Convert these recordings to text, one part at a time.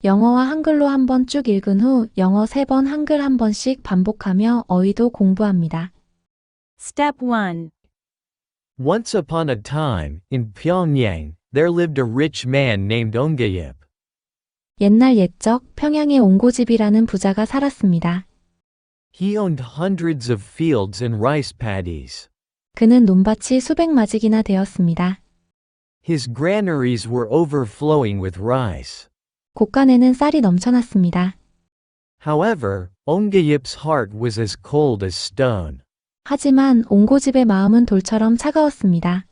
영어와 한글로 한 번 쭉 읽은 후 영어 3번, 한글 한 번씩 반복하며 어휘도 공부합니다. Step 1. Once upon a time, in Pyongyang, there lived a rich man named Ongayip. 옛날 옛적 평양의 옹고집이라는 부자가 살았습니다. He owned hundreds of fields and rice paddies. 그는 논밭이 수백 마직이나 되었습니다. His granaries were overflowing with rice. 곳간에는 쌀이 넘쳐났습니다. However, Ongayip's heart was as cold as stone. 하지만 옹고집의 마음은 돌처럼 차가웠습니다.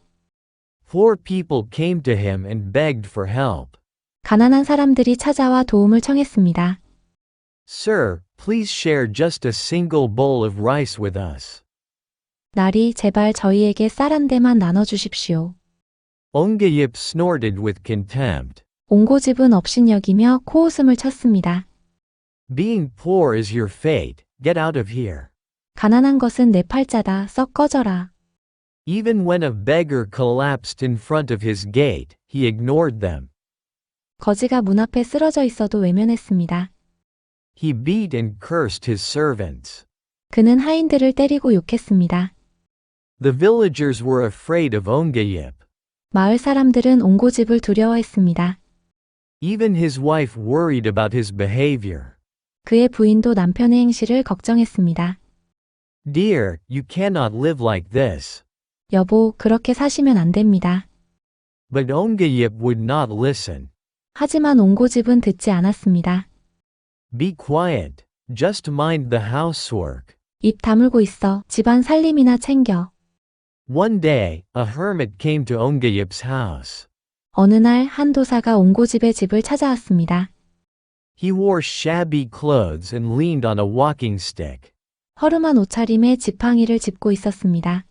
Poor people came to him and begged for help. 가난한 사람들이 찾아와 도움을 청했습니다. Sir, please share just a single bowl of rice with us. 날이 제발 저희에게 쌀 한 대만 나눠주십시오. Ongayip snorted with contempt. 옹고집은 업신여기며 코웃음을 쳤습니다. Being poor is your fate, get out of here. 가난한 것은 내 팔자다, 썩 꺼져라. Even when a beggar collapsed in front of his gate, he ignored them. 거지가 문 앞에 쓰러져 있어도 외면했습니다. He beat and cursed his servants. 그는 하인들을 때리고 욕했습니다. The villagers were afraid of Ongayip. 마을 사람들은 옹고집을 두려워했습니다. Even his wife worried about his behavior. 그의 부인도 남편의 행실을 걱정했습니다. Dear, you cannot live like this. 여보, 그렇게 사시면 안 됩니다. But Ongayip would not listen. 하지만 옹고집은 듣지 않았습니다. Be quiet, just mind the housework. 입 다물고 있어. 집안 살림이나 챙겨. One day, a hermit came to Ongayip's house. 어느 날 한 도사가 옹고집의 집을 찾아왔습니다. He wore shabby clothes and leaned on a walking stick. 허름한 옷차림에 지팡이를 짚고 있었습니다.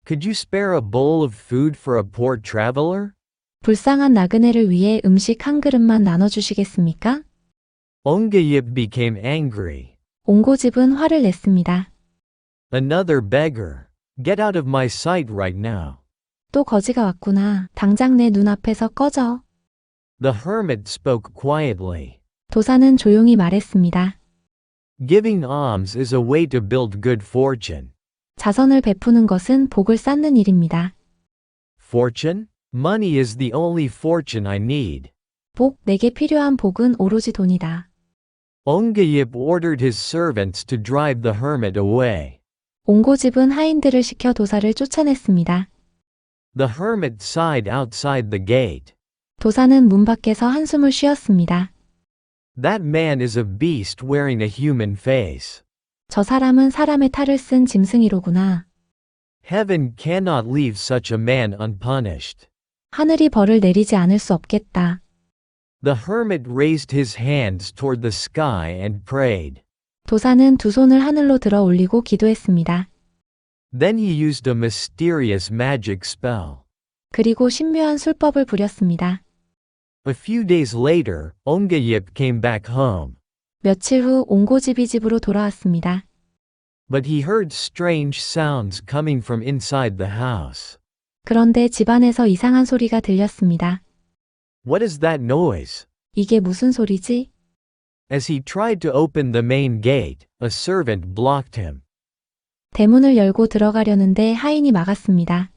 Could you spare a bowl of food for a poor traveler? 불쌍한 나그네를 위해 음식 한 그릇만 나눠주시겠습니까? Ongayip became angry. 옹고집은 화를 냈습니다. Another beggar. Get out of my sight right now. 또 거지가 왔구나. 당장 내 눈앞에서 꺼져. The hermit spoke quietly. 도사는 조용히 말했습니다. Giving alms is a way to build good fortune. 자선을 베푸는 것은 복을 쌓는 일입니다. Fortune? Money is the only fortune I need. 복, 내게 필요한 복은 오로지 돈이다. Ongayip ordered his servants to drive the hermit away. 옹고집은 하인들을 시켜 도사를 쫓아냈습니다. The hermit sighed outside the gate. 도사는 문 밖에서 한숨을 쉬었습니다. That man is a beast wearing a human face. 저 사람은 사람의 탈을 쓴 짐승이로구나. Heaven cannot leave such a man unpunished. 하늘이 벌을 내리지 않을 수 없겠다. The hermit raised his hands toward the sky and prayed. 도사는 두 손을 하늘로 들어 올리고 기도했습니다. Then he used a mysterious magic spell. 그리고 신묘한 술법을 부렸습니다. A few days later, Ongayip came back home. 며칠 후 옹고집이 집으로 돌아왔습니다. But he heard strange sounds coming from inside the house. 그런데 집안에서 이상한 소리가 들렸습니다. What is that noise? 이게 무슨 소리지? As he tried to open the main gate, a servant blocked him. 대문을 열고 들어가려는데 하인이 막았습니다.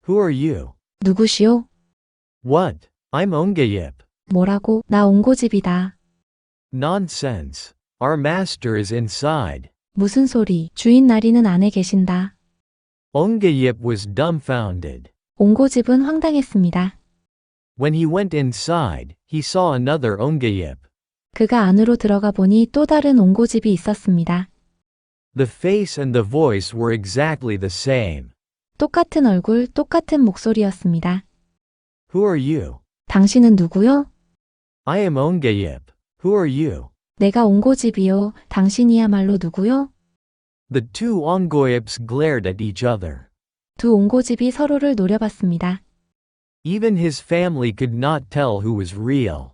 Who are you? 누구시오? What? I'm Ongayip. 뭐라고? 나 옹고집이다. Nonsense. Our master is inside. 무슨 소리? 주인 나리는 안에 계신다. Ongayip was dumbfounded. 옹고집은 황당했습니다. When he went inside, he saw another Ongayip. 그가 안으로 들어가 보니 또 다른 옹고집이 있었습니다. The face and the voice were exactly the same. 똑같은 얼굴, 똑같은 목소리였습니다. Who are you? 당신은 누구요? I am Ongayip. Who are you? 내가 옹고집이요. 당신이야말로 누구요? The two Ongoyips glared at each other. 두 옹고집이 서로를 노려봤습니다. Even his family could not tell who was real.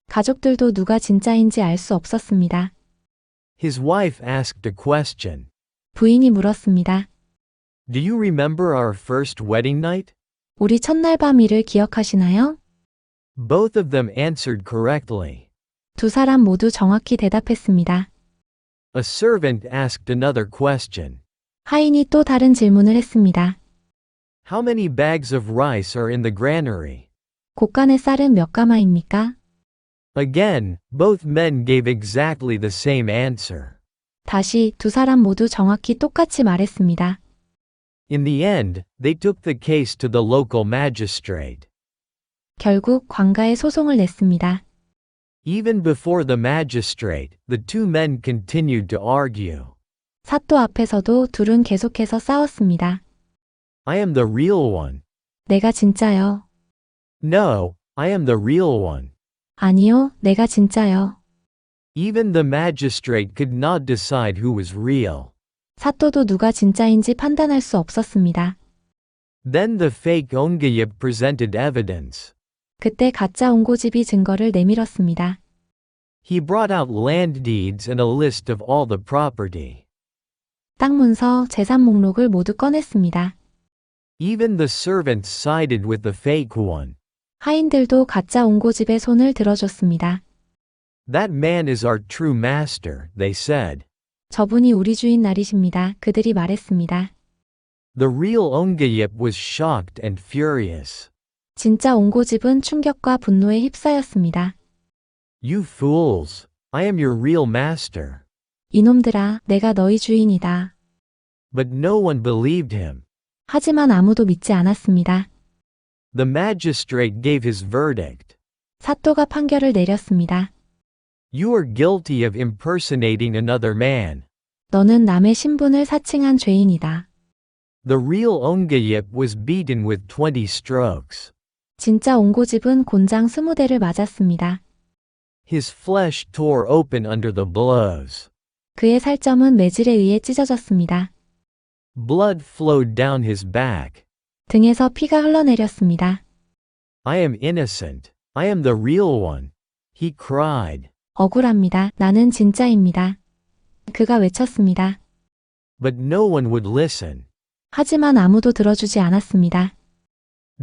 가족들도 누가 진짜인지 알 수 없었습니다. His wife asked a question. 부인이 물었습니다. Do you remember our first wedding night? 우리 첫날 밤 일을 기억하시나요? Both of them answered correctly. 두 사람 모두 정확히 대답했습니다. A servant asked another question. 하인이 또 다른 질문을 했습니다. How many bags of rice are in the granary? 곡간의 쌀은 몇 가마입니까? Again, both men gave exactly the same answer. 다시 두 사람 모두 정확히 똑같이 말했습니다. In the end, they took the case to the local magistrate. 결국 관가에 소송을 냈습니다. Even before the magistrate, the two men continued to argue. 사또 앞에서도 둘은 계속해서 싸웠습니다. I am the real one. 내가 진짜요. No, I am the real one. 아니요, 내가 진짜요. Even the magistrate could not decide who was real. 사또도 누가 진짜인지 판단할 수 없었습니다. Then the fake Ongayip presented evidence. 그때 가짜 옹고집이 증거를 내밀었습니다. He brought out land deeds and a list of all the property. 땅 문서, 재산 목록을 모두 꺼냈습니다. Even the servants sided with the fake one. 하인들도 가짜 옹고집의 손을 들어줬습니다. That man is our true master, they said. 저분이 우리 주인 날이십니다. 그들이 말했습니다. The real Ongayip was shocked and furious. 진짜 옹고집은 충격과 분노에 휩싸였습니다. You fools! I am your real master. 이놈들아, 내가 너희 주인이다. But no one believed him. 하지만 아무도 믿지 않았습니다. The magistrate gave his verdict. 사또가 판결을 내렸습니다. You are guilty of impersonating another man. 너는 남의 신분을 사칭한 죄인이다. The real Ongayip was beaten with 20 strokes. 진짜 옹고집은 곤장 20대를 맞았습니다. His flesh tore open under the blows. 그의 살점은 매질에 의해 찢어졌습니다. Blood flowed down his back. 등에서 피가 흘러내렸습니다. I am innocent. I am the real one. He cried. 억울합니다. 나는 진짜입니다. 그가 외쳤습니다. But no one would listen. 하지만 아무도 들어주지 않았습니다.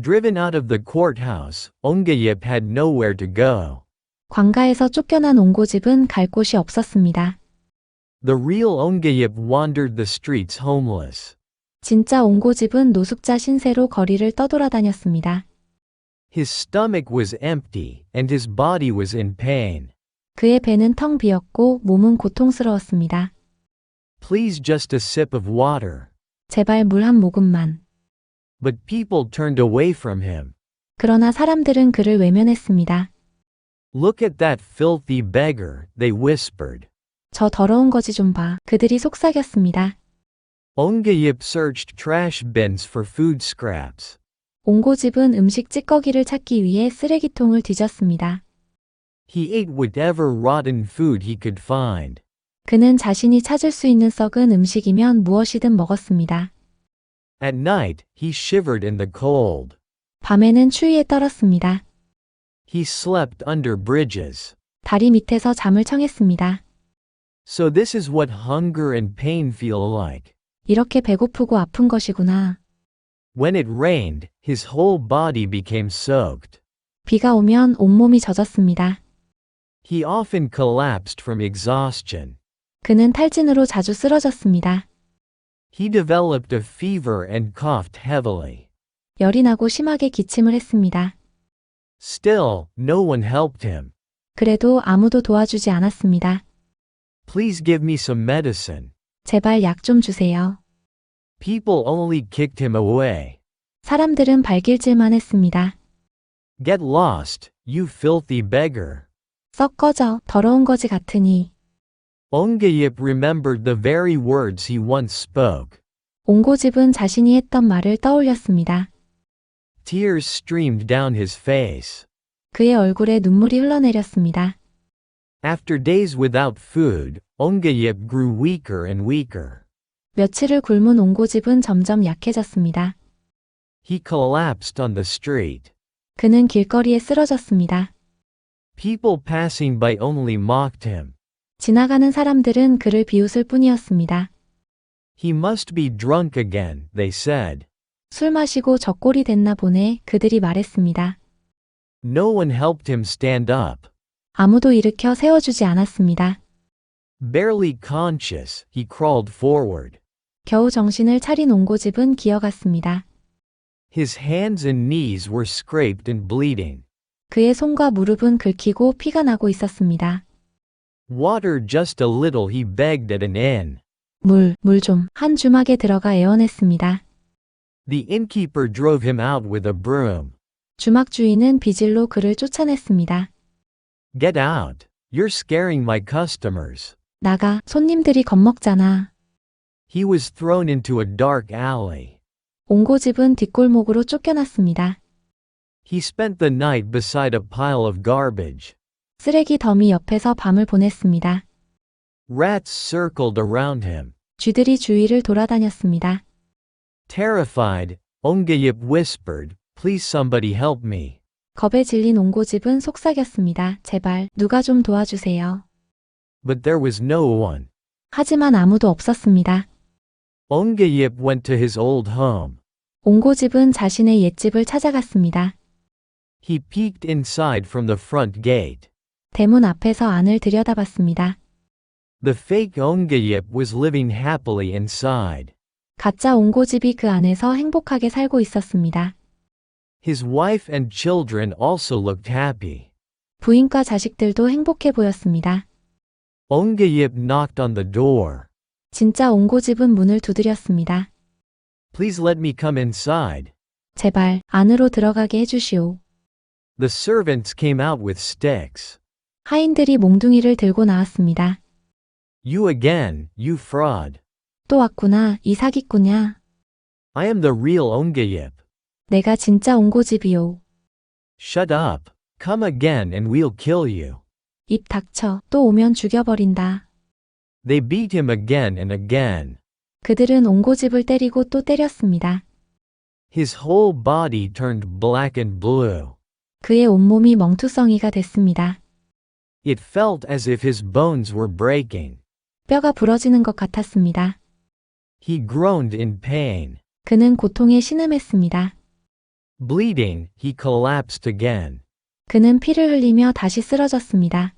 Driven out of the courthouse, Ongayip had nowhere to go. 관가에서 쫓겨난 옹고집은 갈 곳이 없었습니다. The real Ongayip wandered the streets homeless. 진짜 옹고집은 노숙자 신세로 거리를 떠돌아다녔습니다. His stomach was empty, and his body was in pain. 그의 배는 텅 비었고 몸은 고통스러웠습니다. Please just a sip of water. 제발 물 한 모금만. But people turned away from him. 그러나 사람들은 그를 외면했습니다. Look at that filthy beggar, they whispered. 저 더러운 거지 좀 봐. 그들이 속삭였습니다. Ongayip searched trash bins for food scraps. 옹고집은 음식 찌꺼기를 찾기 위해 쓰레기통을 뒤졌습니다. He ate whatever rotten food he could find. 그는 자신이 찾을 수 있는 썩은 음식이면 무엇이든 먹었습니다. At night, he shivered in the cold. 밤에는 추위에 떨었습니다. He slept under bridges. 다리 밑에서 잠을 청했습니다. So this is what hunger and pain feel like. 이렇게 배고프고 아픈 것이구나. When it rained, his whole body became soaked. 비가 오면 온몸이 젖었습니다. He often collapsed from exhaustion. 그는 탈진으로 자주 쓰러졌습니다. He developed a fever and coughed heavily. 열이 나고 심하게 기침을 했습니다. Still, no one helped him. 그래도 아무도 도와주지 않았습니다. Please give me some medicine. 제발 약 좀 주세요. People only kicked him away. 사람들은 발길질만 했습니다. Get lost, you filthy beggar. 썩 꺼져, 더러운 거지 같으니. Ongayip remembered the very words he once spoke. 옹고집은 자신이 했던 말을 떠올렸습니다. Tears streamed down his face. 그의 얼굴에 눈물이 흘러내렸습니다. After days without food, Ongayip grew weaker and weaker. 며칠을 굶은 옹고집은 점점 약해졌습니다. He collapsed on the street. 그는 길거리에 쓰러졌습니다. People passing by only mocked him. 지나가는 사람들은 그를 비웃을 뿐이었습니다. He must be drunk again, they said. 술 마시고 젖골이 됐나 보네, 그들이 말했습니다. No one helped him stand up. 아무도 일으켜 세워주지 않았습니다. Barely conscious, he crawled forward. 겨우 정신을 차린 옹고집은 기어갔습니다. His hands and knees were scraped and bleeding. 그의 손과 무릎은 긁히고 피가 나고 있었습니다. Water just a little, he begged at an inn. 물 좀. 한 주막에 들어가 애원했습니다. The innkeeper drove him out with a broom. 주막 주인은 비질로 그를 쫓아냈습니다. Get out. You're scaring my customers. 나가, 손님들이 겁먹잖아. He was thrown into a dark alley. 옹고집은 뒷골목으로 쫓겨났습니다. He spent the night beside a pile of garbage. 쓰레기 더미 옆에서 밤을 보냈습니다. Rats circled around him. 쥐들이 주위를 돌아다녔습니다. Terrified, Ongayip whispered, Please somebody help me. 겁에 질린 옹고집은 속삭였습니다. 제발, 누가 좀 도와주세요. But there was no one. 하지만 아무도 없었습니다. Ongayip went to his old home. 옹고집은 자신의 옛집을 찾아갔습니다. He peeked inside from the front gate. 대문 앞에서 안을 들여다봤습니다. The fake Ongayip was living happily inside. 가짜 옹고집이 그 안에서 행복하게 살고 있었습니다. His wife and children also looked happy. 부인과 자식들도 행복해 보였습니다. Ongayip knocked on the door. 진짜 옹고집은 문을 두드렸습니다. Please let me come inside. 제발, 안으로 들어가게 해주시오. The servants came out with sticks. 하인들이 몽둥이를 들고 나왔습니다. You again, you fraud. 또 왔구나, 이 사기꾼야. I am the real Ongayip. 내가 진짜 옹고집이요. Shut up. Come again and we'll kill you. 입 닥쳐, 또 오면 죽여버린다. They beat him again and again. 그들은 옹고집을 때리고 또 때렸습니다. His whole body turned black and blue. 그의 온몸이 멍투성이가 됐습니다. It felt as if his bones were breaking. 뼈가 부러지는 것 같았습니다. He groaned in pain. 그는 고통에 신음했습니다. Bleeding, he collapsed again. 그는 피를 흘리며 다시 쓰러졌습니다.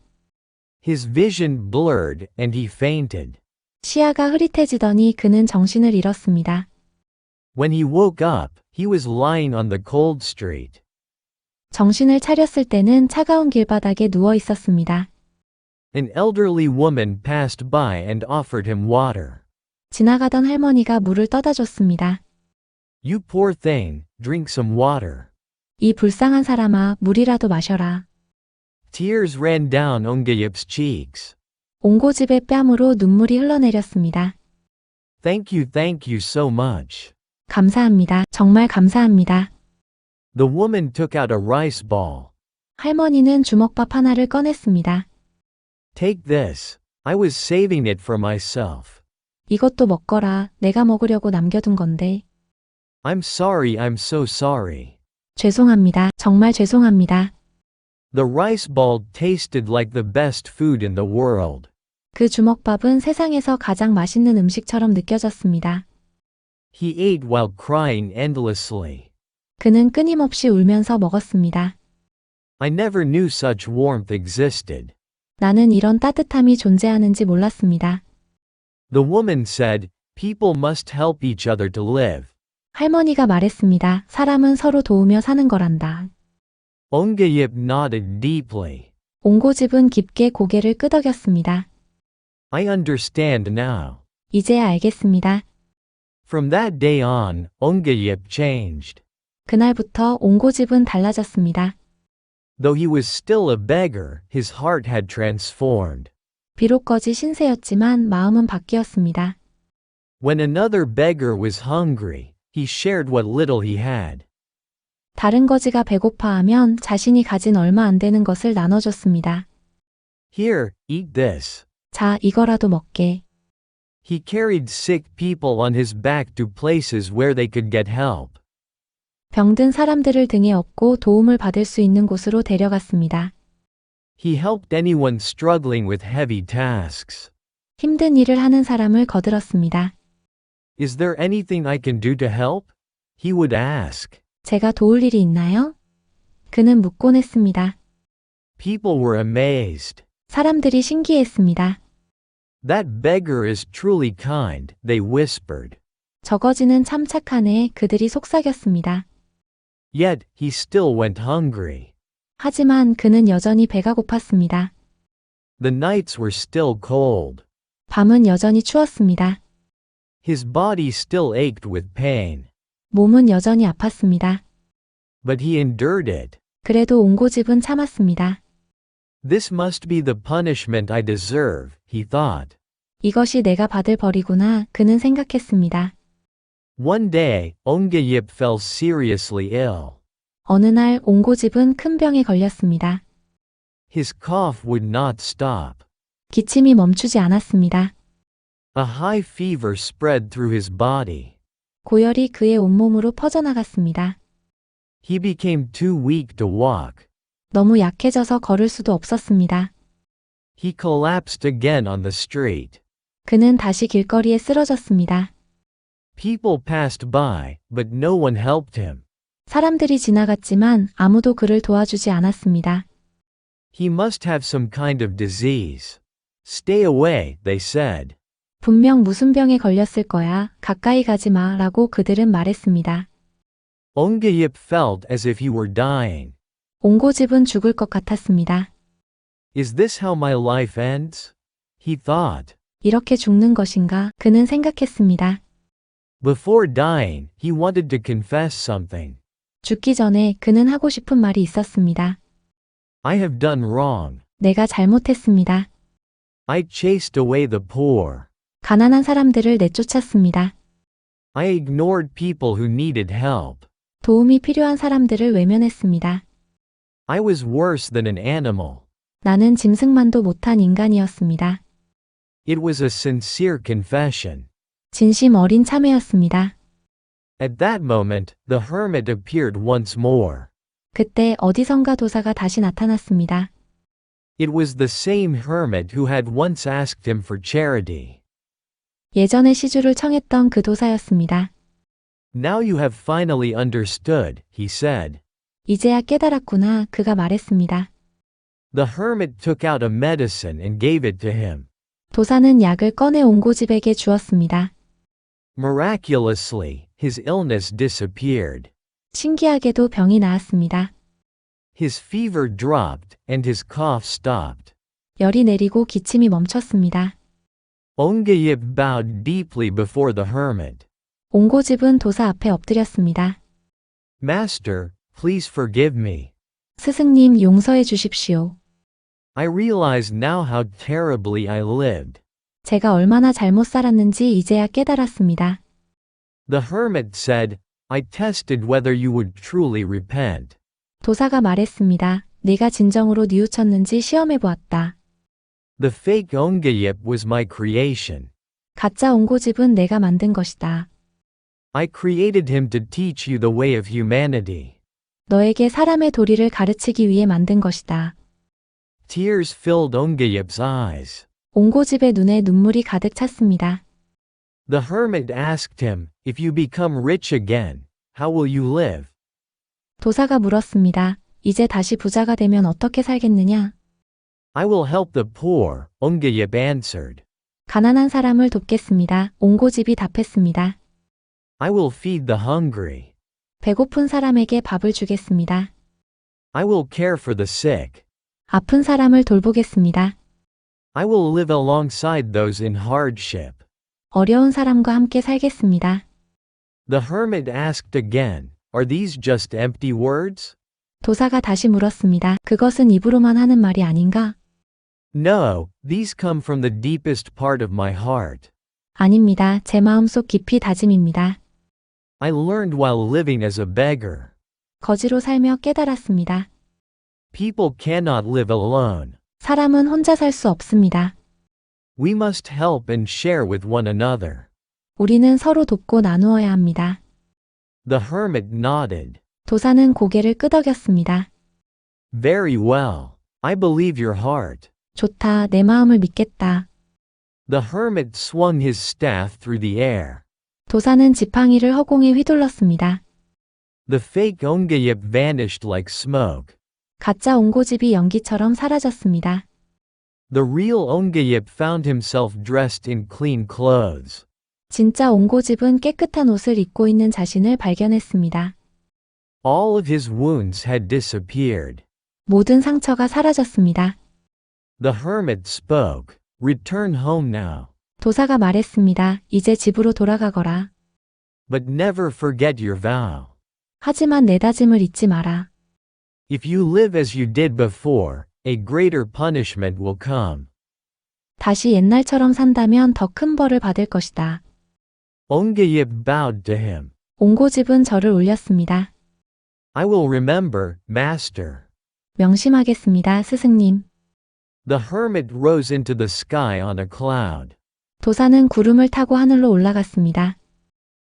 His vision blurred and he fainted. 시야가 흐릿해지더니 그는 정신을 잃었습니다. When he woke up, he was lying on the cold street. 정신을 차렸을 때는 차가운 길바닥에 누워 있었습니다. An elderly woman passed by and offered him water. 지나가던 할머니가 물을 떠다 줬습니다. You poor thing, drink some water. 이 불쌍한 사람아, 물이라도 마셔라. Tears ran down Ongayip's cheeks. 옹고집의 뺨으로 눈물이 흘러내렸습니다. Thank you so much. 감사합니다. 정말 감사합니다. The woman took out a rice ball. 할머니는 주먹밥 하나를 꺼냈습니다. Take this. I was saving it for myself. 이것도 먹거라. 내가 먹으려고 남겨둔 건데. I'm sorry, I'm so sorry. 죄송합니다. 정말 죄송합니다. The rice ball tasted like the best food in the world. 그 주먹밥은 세상에서 가장 맛있는 음식처럼 느껴졌습니다. He ate while crying endlessly. 그는 끊임없이 울면서 먹었습니다. I never knew such warmth existed. 나는 이런 따뜻함이 존재하는지 몰랐습니다. The woman said, People must help each other to live. 할머니가 말했습니다. 사람은 서로 도우며 사는 거란다. Ongayip nodded deeply. 옹고집은 깊게 고개를 끄덕였습니다. I understand now. 이제야 알겠습니다. From that day on, Ongayip changed. 그날부터 옹고집은 달라졌습니다. Though he was still a beggar, his heart had transformed. 비록 거지 신세였지만 마음은 바뀌었습니다. When another beggar was hungry, he shared what little he had. 다른 거지가 배고파하면 자신이 가진 얼마 안 되는 것을 나눠줬습니다. Here, eat this. 자, 이거라도 먹게. He carried sick people on his back to places where they could get help. 병든 사람들을 등에 업고 도움을 받을 수 있는 곳으로 데려갔습니다. He helped anyone struggling with heavy tasks. 힘든 일을 하는 사람을 거들었습니다. Is there anything I can do to help? He would ask. 제가 도울 일이 있나요? 그는 묻곤 했습니다. People were amazed. 사람들이 신기했습니다. That beggar is truly kind, they whispered. 저거지는 참 착하네, 그들이 속삭였습니다. Yet, he still went hungry. 하지만 그는 여전히 배가 고팠습니다. The nights were still cold. 밤은 여전히 추웠습니다. His body still ached with pain. 몸은 여전히 아팠습니다. But he endured it. 그래도 옹고집은 참았습니다. This must be the punishment I deserve, he thought. 이것이 내가 받을 벌이구나, 그는 생각했습니다. One day, Ongayip fell seriously ill. 어느 날 옹고집은 큰 병에 걸렸습니다. His cough would not stop. 기침이 멈추지 않았습니다. A high fever spread through his body. 고열이 그의 온몸으로 퍼져나갔습니다. He became too weak to walk. 너무 약해져서 걸을 수도 없었습니다. He collapsed again on the street. 그는 다시 길거리에 쓰러졌습니다. People passed by, but no one helped him. 사람들이 지나갔지만 아무도 그를 도와주지 않았습니다. He must have some kind of disease. Stay away, they said. 분명 무슨 병에 걸렸을 거야, 가까이 가지 마, 라고 그들은 말했습니다. Ongayip felt as if he were dying. 옹고집은 죽을 것 같았습니다. Is this how my life ends? He thought. 이렇게 죽는 것인가, 그는 생각했습니다. Before dying, he wanted to confess something. 죽기 전에 그는 하고 싶은 말이 있었습니다. I have done wrong. 내가 잘못했습니다. I chased away the poor. 가난한 사람들을 내쫓았습니다. I ignored people who needed help. 도움이 필요한 사람들을 외면했습니다. I was worse than an animal. 나는 짐승만도 못한 인간이었습니다. It was a sincere confession. 진심 어린 참회였습니다. At that moment, the hermit appeared once more. 그때 어디선가 도사가 다시 나타났습니다. It was the same hermit who had once asked him for charity. 예전에 시주를 청했던 그 도사였습니다. Now you have finally understood, he said. 이제야 깨달았구나, 그가 말했습니다. The hermit took out a medicine and gave it to him. 도사는 약을 꺼내 옹고집에게 주었습니다. Miraculously, his illness disappeared. 신기하게도 병이 나았습니다. His fever dropped, and his cough stopped. 열이 내리고 기침이 멈췄습니다. Ongayip bowed deeply before the hermit. 옹고집은 도사 앞에 엎드렸습니다. Master, please forgive me. 스승님, 용서해 주십시오. I realize now how terribly I lived. 제가 얼마나 잘못 살았는지 이제야 깨달았습니다. The hermit said, I tested whether you would truly repent. 도사가 말했습니다. 네가 진정으로 뉘우쳤는지 시험해 보았다. The fake Ongayip was my creation. 가짜 옹고집은 내가 만든 것이다. I created him to teach you the way of humanity. 너에게 사람의 도리를 가르치기 위해 만든 것이다. Tears filled Ongayip's eyes. 옹고집의 눈에 눈물이 가득 찼습니다. The hermit asked him, If you become rich again, how will you live? 도사가 물었습니다. 이제 다시 부자가 되면 어떻게 살겠느냐? I will help the poor, Ongayip answered. 가난한 사람을 돕겠습니다. 옹고집이 답했습니다. I will feed the hungry. 배고픈 사람에게 밥을 주겠습니다. I will care for the sick. 아픈 사람을 돌보겠습니다. I will live alongside those in hardship. 어려운 사람과 함께 살겠습니다. The hermit asked again, Are these just empty words? 도사가 다시 물었습니다. 그것은 입으로만 하는 말이 아닌가? No, these come from the deepest part of my heart. 아닙니다. 제 마음속 깊이 다짐입니다. I learned while living as a beggar. 거지로 살며 깨달았습니다. People cannot live alone. 사람은 혼자 살 수 없습니다. We must help and share with one another. 우리는 서로 돕고 나누어야 합니다. The hermit nodded. 도사는 고개를 끄덕였습니다. Very well. I believe your heart. 좋다, 내 마음을 믿겠다. The hermit swung his staff through the air. 도사는 지팡이를 허공에 휘둘렀습니다. The fake Ongayip vanished like smoke. 가짜 옹고집이 연기처럼 사라졌습니다. The real Ongayip found himself dressed in clean clothes. 진짜 옹고집은 깨끗한 옷을 입고 있는 자신을 발견했습니다. All of his wounds had disappeared. 모든 상처가 사라졌습니다. The hermit spoke. Return home now. 도사가 말했습니다. 이제 집으로 돌아가거라. But never forget your vow. 하지만 내 다짐을 잊지 마라. If you live as you did before, a greater punishment will come. 다시 옛날처럼 산다면 더 큰 벌을 받을 것이다. Ongayip bowed to him. 옹고집은 절을 올렸습니다. I will remember, master. 명심하겠습니다, 스승님. The hermit rose into the sky on a cloud. 도사는 구름을 타고 하늘로 올라갔습니다.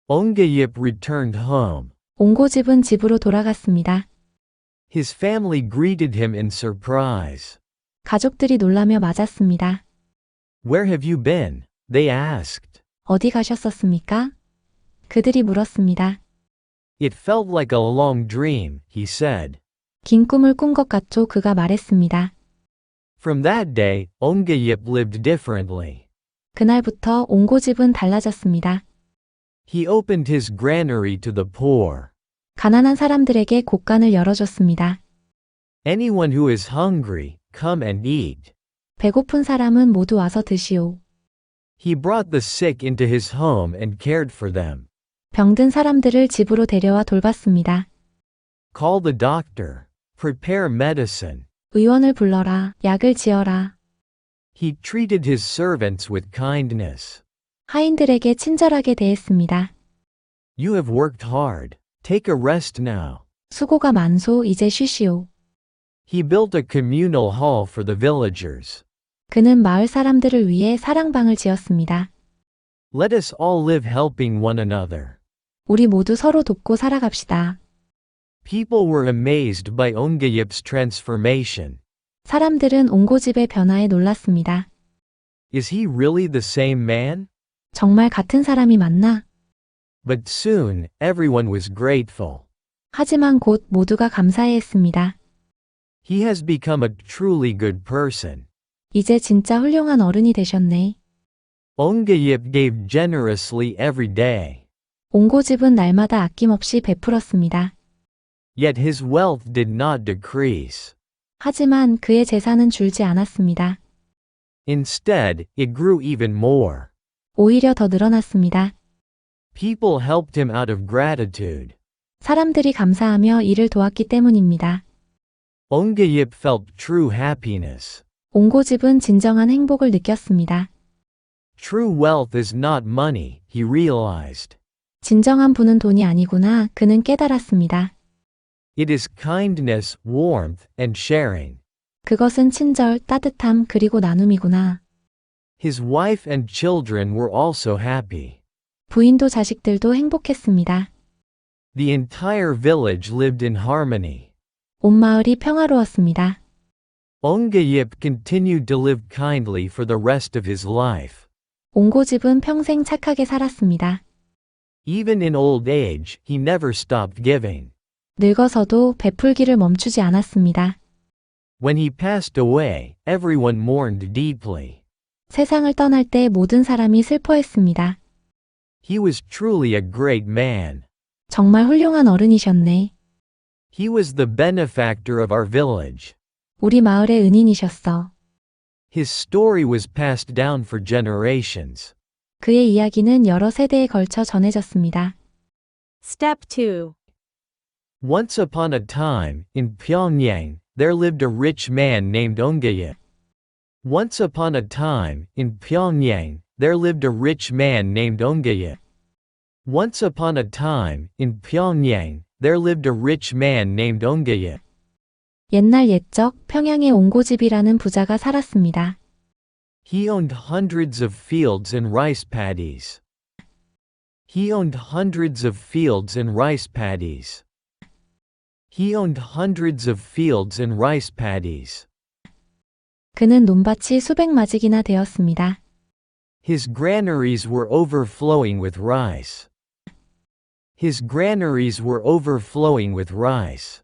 Ongayip returned home. 옹고집은 집으로 돌아갔습니다. His family greeted him in surprise. 가족들이 놀라며 맞았습니다. Where have you been? They asked. 어디 가셨었습니까? 그들이 물었습니다. It felt like a long dream, he said. 긴 꿈을 꾼 것 같죠? 그가 말했습니다. From that day, Ongayip lived differently. 그날부터 옹고집은 달라졌습니다. He opened his granary to the poor. 가난한 사람들에게 곳간을 열어줬습니다. Anyone who is hungry, come and eat. 배고픈 사람은 모두 와서 드시오. He brought the sick into his home and cared for them. 병든 사람들을 집으로 데려와 돌봤습니다. Call the doctor. Prepare medicine. 의원을 불러라. 약을 지어라. He treated his servants with kindness. 하인들에게 친절하게 대했습니다. You have worked hard. Take a rest now. 수고가 많소. 이제 쉬시오. He built a communal hall for the villagers. 그는 마을 사람들을 위해 사랑방을 지었습니다. Let us all live helping one another. 우리 모두 서로 돕고 살아갑시다. People were amazed by Ongayip's transformation. 사람들은 옹고집의 변화에 놀랐습니다. Is he really the same man? 정말 같은 사람이 맞나? But soon, everyone was grateful. 하지만 곧 모두가 감사해했습니다. He has become a truly good person. 이제 진짜 훌륭한 어른이 되셨네. Ongayip gave generously every day. 옹고집은 날마다 아낌없이 베풀었습니다. Yet his wealth did not decrease. 하지만 그의 재산은 줄지 않았습니다. Instead, it grew even more. 오히려 더 늘어났습니다. People helped him out of gratitude. 사람들이 감사하며 이를 도왔기 때문입니다. Ongayip felt true happiness. 옹고집은 진정한 행복을 느꼈습니다. True wealth is not money, he realized. 진정한 부는 돈이 아니구나, 그는 깨달았습니다. It is kindness, warmth, and sharing. 그것은 친절, 따뜻함, 그리고 나눔이구나. His wife and children were also happy. 부인도 자식들도 행복했습니다. The entire village lived in harmony. 온 마을이 평화로웠습니다. Ongayip continued to live kindly for the rest of his life. 옹고집은 평생 착하게 살았습니다. Even in old age, he never stopped giving. 늙어서도 베풀기를 멈추지 않았습니다. When he passed away, everyone mourned deeply. 세상을 떠날 때 모든 사람이 슬퍼했습니다. He was truly a great man. 정말 훌륭한 어른이셨네. He was the benefactor of our village. 우리 마을의 은인이셨어. His story was passed down for generations. 그의 이야기는 여러 세대에 걸쳐 전해졌습니다. Step 2. Once upon a time, in Pyongyang, there lived a rich man named Ongayip. Once upon a time, in Pyongyang, there lived a rich man named Ongayip. Once upon a time, in Pyongyang, there lived a rich man named Ongayip. 옛날 옛적 평양의 옹고집이라는 부자가 살았습니다. He owned hundreds of fields and rice paddies. He owned hundreds of fields and rice paddies. He owned hundreds of fields and rice paddies. 그는 논밭이 수백 마직이나 되었습니다. His granaries were overflowing with rice. His granaries were overflowing with rice.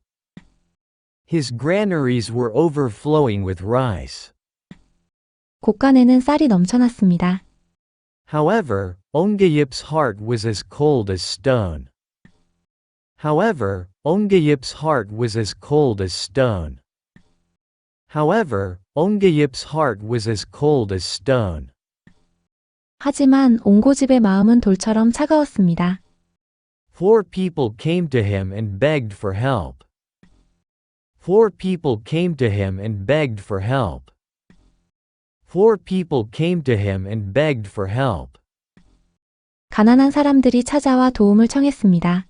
His granaries were overflowing with rice. 곳간에는 쌀이 넘쳐났습니다. However, Ongayip's heart was as cold as stone. However, Ongayip's heart was as cold as stone. However, Ongayip's heart was as cold as stone. 하지만 옹고집의 마음은 돌처럼 차가웠습니다. Poor people came to him and begged for help. Poor people came to him and begged for help. Poor people came to him and begged for help. 가난한 사람들이 찾아와 도움을 청했습니다.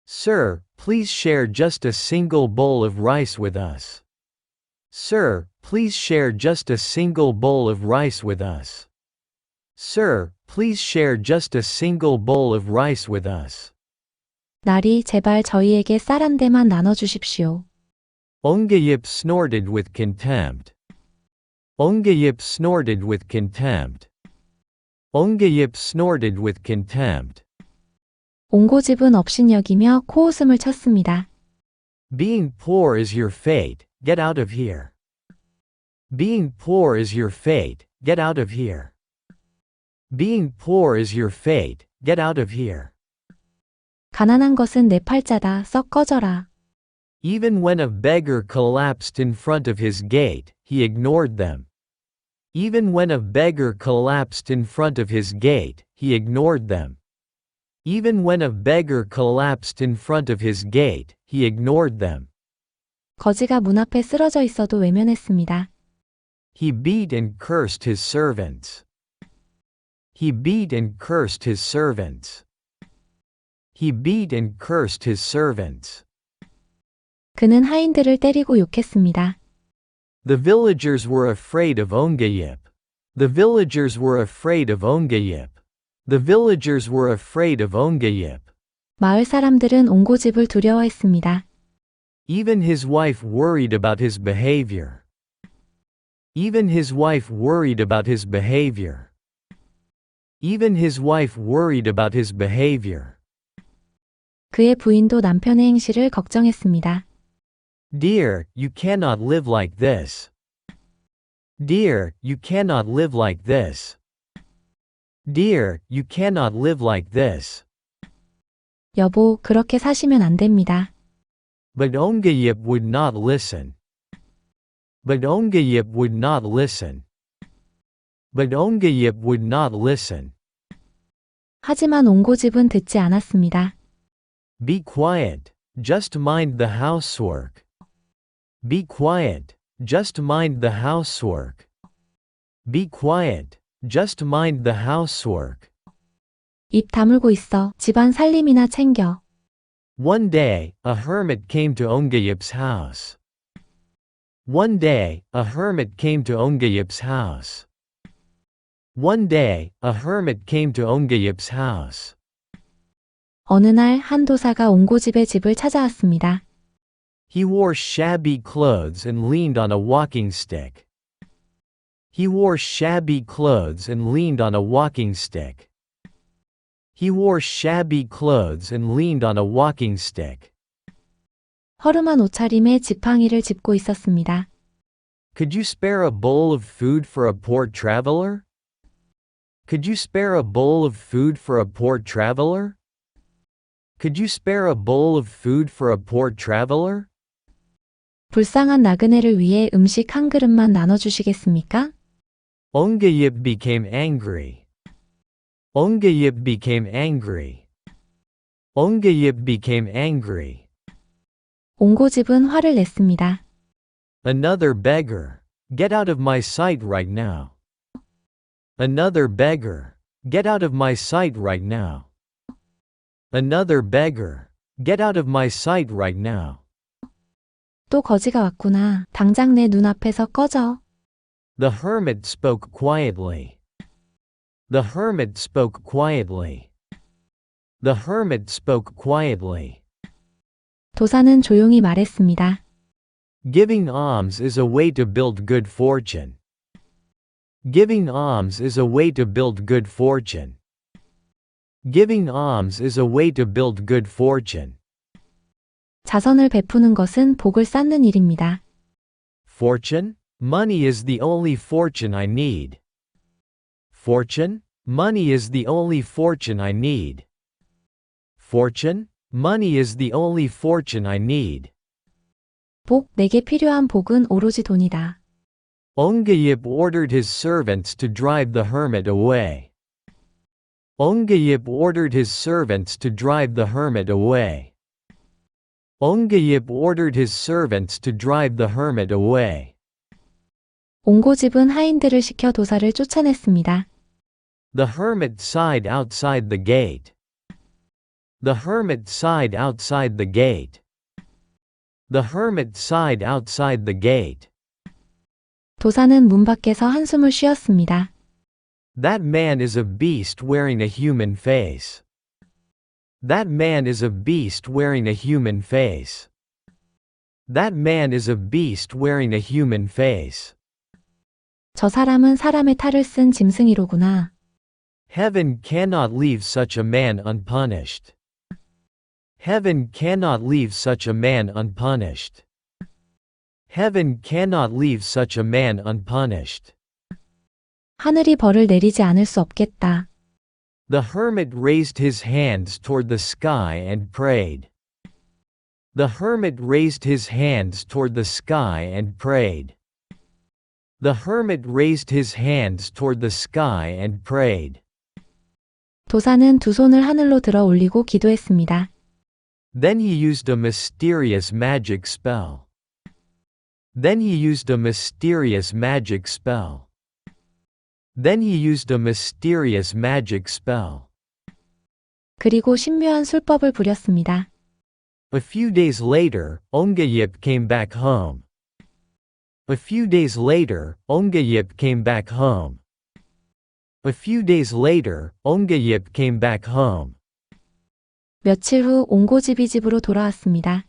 Sir, please share just a single bowl of rice with us. Sir, please share just a single bowl of rice with us. Sir, please share just a single bowl of rice with us. 날이 제발 저희에게 쌀 한 대만 나눠주십시오. Ongayip snorted with contempt. Ongayip snorted with contempt. Ongayip snorted with contempt. 옹고집은 업신여기며 코웃음을 쳤습니다. Being poor is your fate, get out of here. Being poor is your fate, get out of here. Being poor is your fate, get out of here. 가난한 것은 내 팔자다, 썩 꺼져라. Even when a beggar collapsed in front of his gate, he ignored them. Even when a beggar collapsed in front of his gate, he ignored them. Even when a beggar collapsed in front of his gate, he ignored them. 거지가 문 앞에 쓰러져 있어도 외면했습니다. He beat and cursed his servants. He beat and cursed his servants. He beat and cursed his servants. 그는 하인들을 때리고 욕했습니다. The villagers were afraid of Ongayip. The villagers were afraid of Ongayip. The villagers were afraid of Ongayip. 마을 사람들은 옹고집을 두려워했습니다. Even his wife worried about his behavior. Even his wife worried about his behavior. Even his wife worried about his behavior. 그의 부인도 남편의 행실을 걱정했습니다. Dear, you cannot live like this. Dear, you cannot live like this. Dear, you cannot live like this. 여보, 그렇게 사시면 안 됩니다. But Ongayip would not listen. But Ongayip would not listen. But Ongayip would not listen. 하지만 옹고집은 듣지 않았습니다. Be quiet, just mind the housework. Be quiet, just mind the housework. Be quiet, just mind the housework. 입 다물고 있어. 집안 살림이나 챙겨. One day, a hermit came to Ongayip's house. One day, a hermit came to Ongayip's house. One day, a hermit came to Ongayip's house. 어느 날 한 도사가 옹고집의 집을 찾아왔습니다. He wore shabby clothes and leaned on a walking stick. He wore shabby clothes and leaned on a walking stick. He wore shabby clothes and leaned on a walking stick. 허름한 옷차림에 지팡이를 짚고 있었습니다. Could you spare a bowl of food for a poor traveler? Could you spare a bowl of food for a poor traveler? Could you spare a bowl of food for a poor traveler? 불쌍한 나그네를 위해 음식 한 그릇만 나눠주시겠습니까? Ongayip became angry. Ongayip became angry. Ongayip became angry. 옹고집은 화를 냈습니다. Another beggar. Get out of my sight right now. Another beggar. Get out of my sight right now. Another beggar. Get out of my sight right now. 또 거지가 왔구나. 당장 내 눈앞에서 꺼져. The hermit spoke quietly. The hermit spoke quietly. The hermit spoke quietly. 도사는 조용히 말했습니다. Giving alms is a way to build good fortune. Giving alms is a way to build good fortune. Giving alms is a way to build good fortune. 자선을 베푸는 것은 복을 쌓는 일입니다. Fortune? Money is the only fortune I need. Fortune? Money is the only fortune I need. Fortune? Money is the only fortune I need. 복, 내게 필요한 복은 오로지 돈이다. Ongayip ordered his servants to drive the hermit away. Ongayip ordered his servants to drive the hermit away. Ongayip ordered his servants to drive the hermit away. 옹고집은 하인들을 시켜 도사를 쫓아냈습니다. The hermit sighed outside the gate. The hermit sighed outside the gate. The hermit sighed outside the gate. 도사는 문 밖에서 한숨을 쉬었습니다. That man is a beast wearing a human face. That man is a beast wearing a human face. That man is a beast wearing a human face. 저 사람은 사람의 탈을 쓴 짐승이로구나. Heaven cannot leave such a man unpunished. Heaven cannot leave such a man unpunished. Heaven cannot leave such a man unpunished. 하늘이 벌을 내리지 않을 수 없겠다. The hermit raised his hands toward the sky and prayed. The hermit raised his hands toward the sky and prayed. The hermit raised his hands toward the sky and prayed. 도사는 두 손을 하늘로 들어 올리고 기도했습니다. Then he used a mysterious magic spell. Then he used a mysterious magic spell. Then he used a mysterious magic spell. 그리고 신묘한 술법을 부렸습니다. A few days later, Ongayip came back home. A few days later, Ongayip came back home. A few days later, Ongayip came back home. 며칠 후 옹고집이 집으로 돌아왔습니다.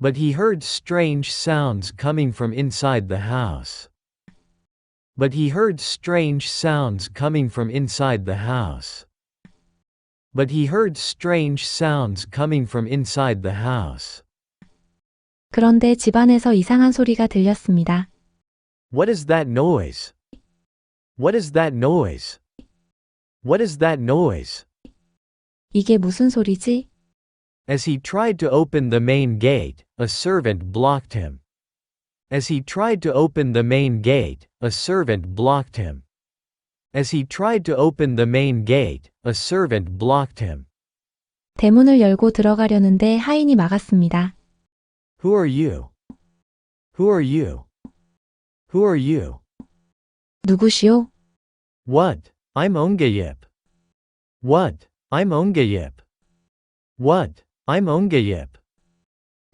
But he heard strange sounds coming from inside the house. But he heard strange sounds coming from inside the house. But he heard strange sounds coming from inside the house. 그런데 집안에서 이상한 소리가 들렸습니다. What is that noise? What is that noise? What is that noise? 이게 무슨 소리지? As he tried to open the main gate, a servant blocked him. As he tried to open the main gate, a servant blocked him. As he tried to open the main gate, a servant blocked him. 대문을 열고 들어가려는데 하인이 막았습니다. Who are you? Who are you? Who are you? 누구시오? What? I'm Ongayip. What? I'm Ongayip. What? I'm Ongayip.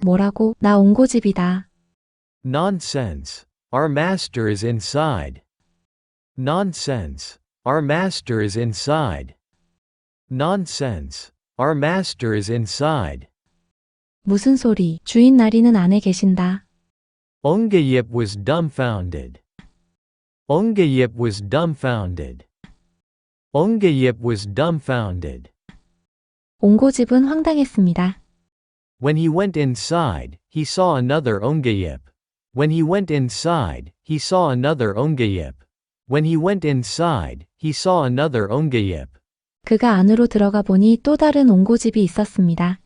뭐라고? 나 옹고집이다. Nonsense. Our master is inside. Nonsense. Our master is inside. Nonsense. Our master is inside. 무슨 소리? 주인 나리는 안에 계신다. Ongayip was dumbfounded. Ongayip was dumbfounded. Ongayip was dumbfounded. 옹고집은 황당했습니다. When he went inside, he saw another Ongayip. When he went inside, he saw another Ongayip. When he went inside, he saw another Ongayip. 그가 안으로 들어가 보니 또 다른 옹고집이 있었습니다.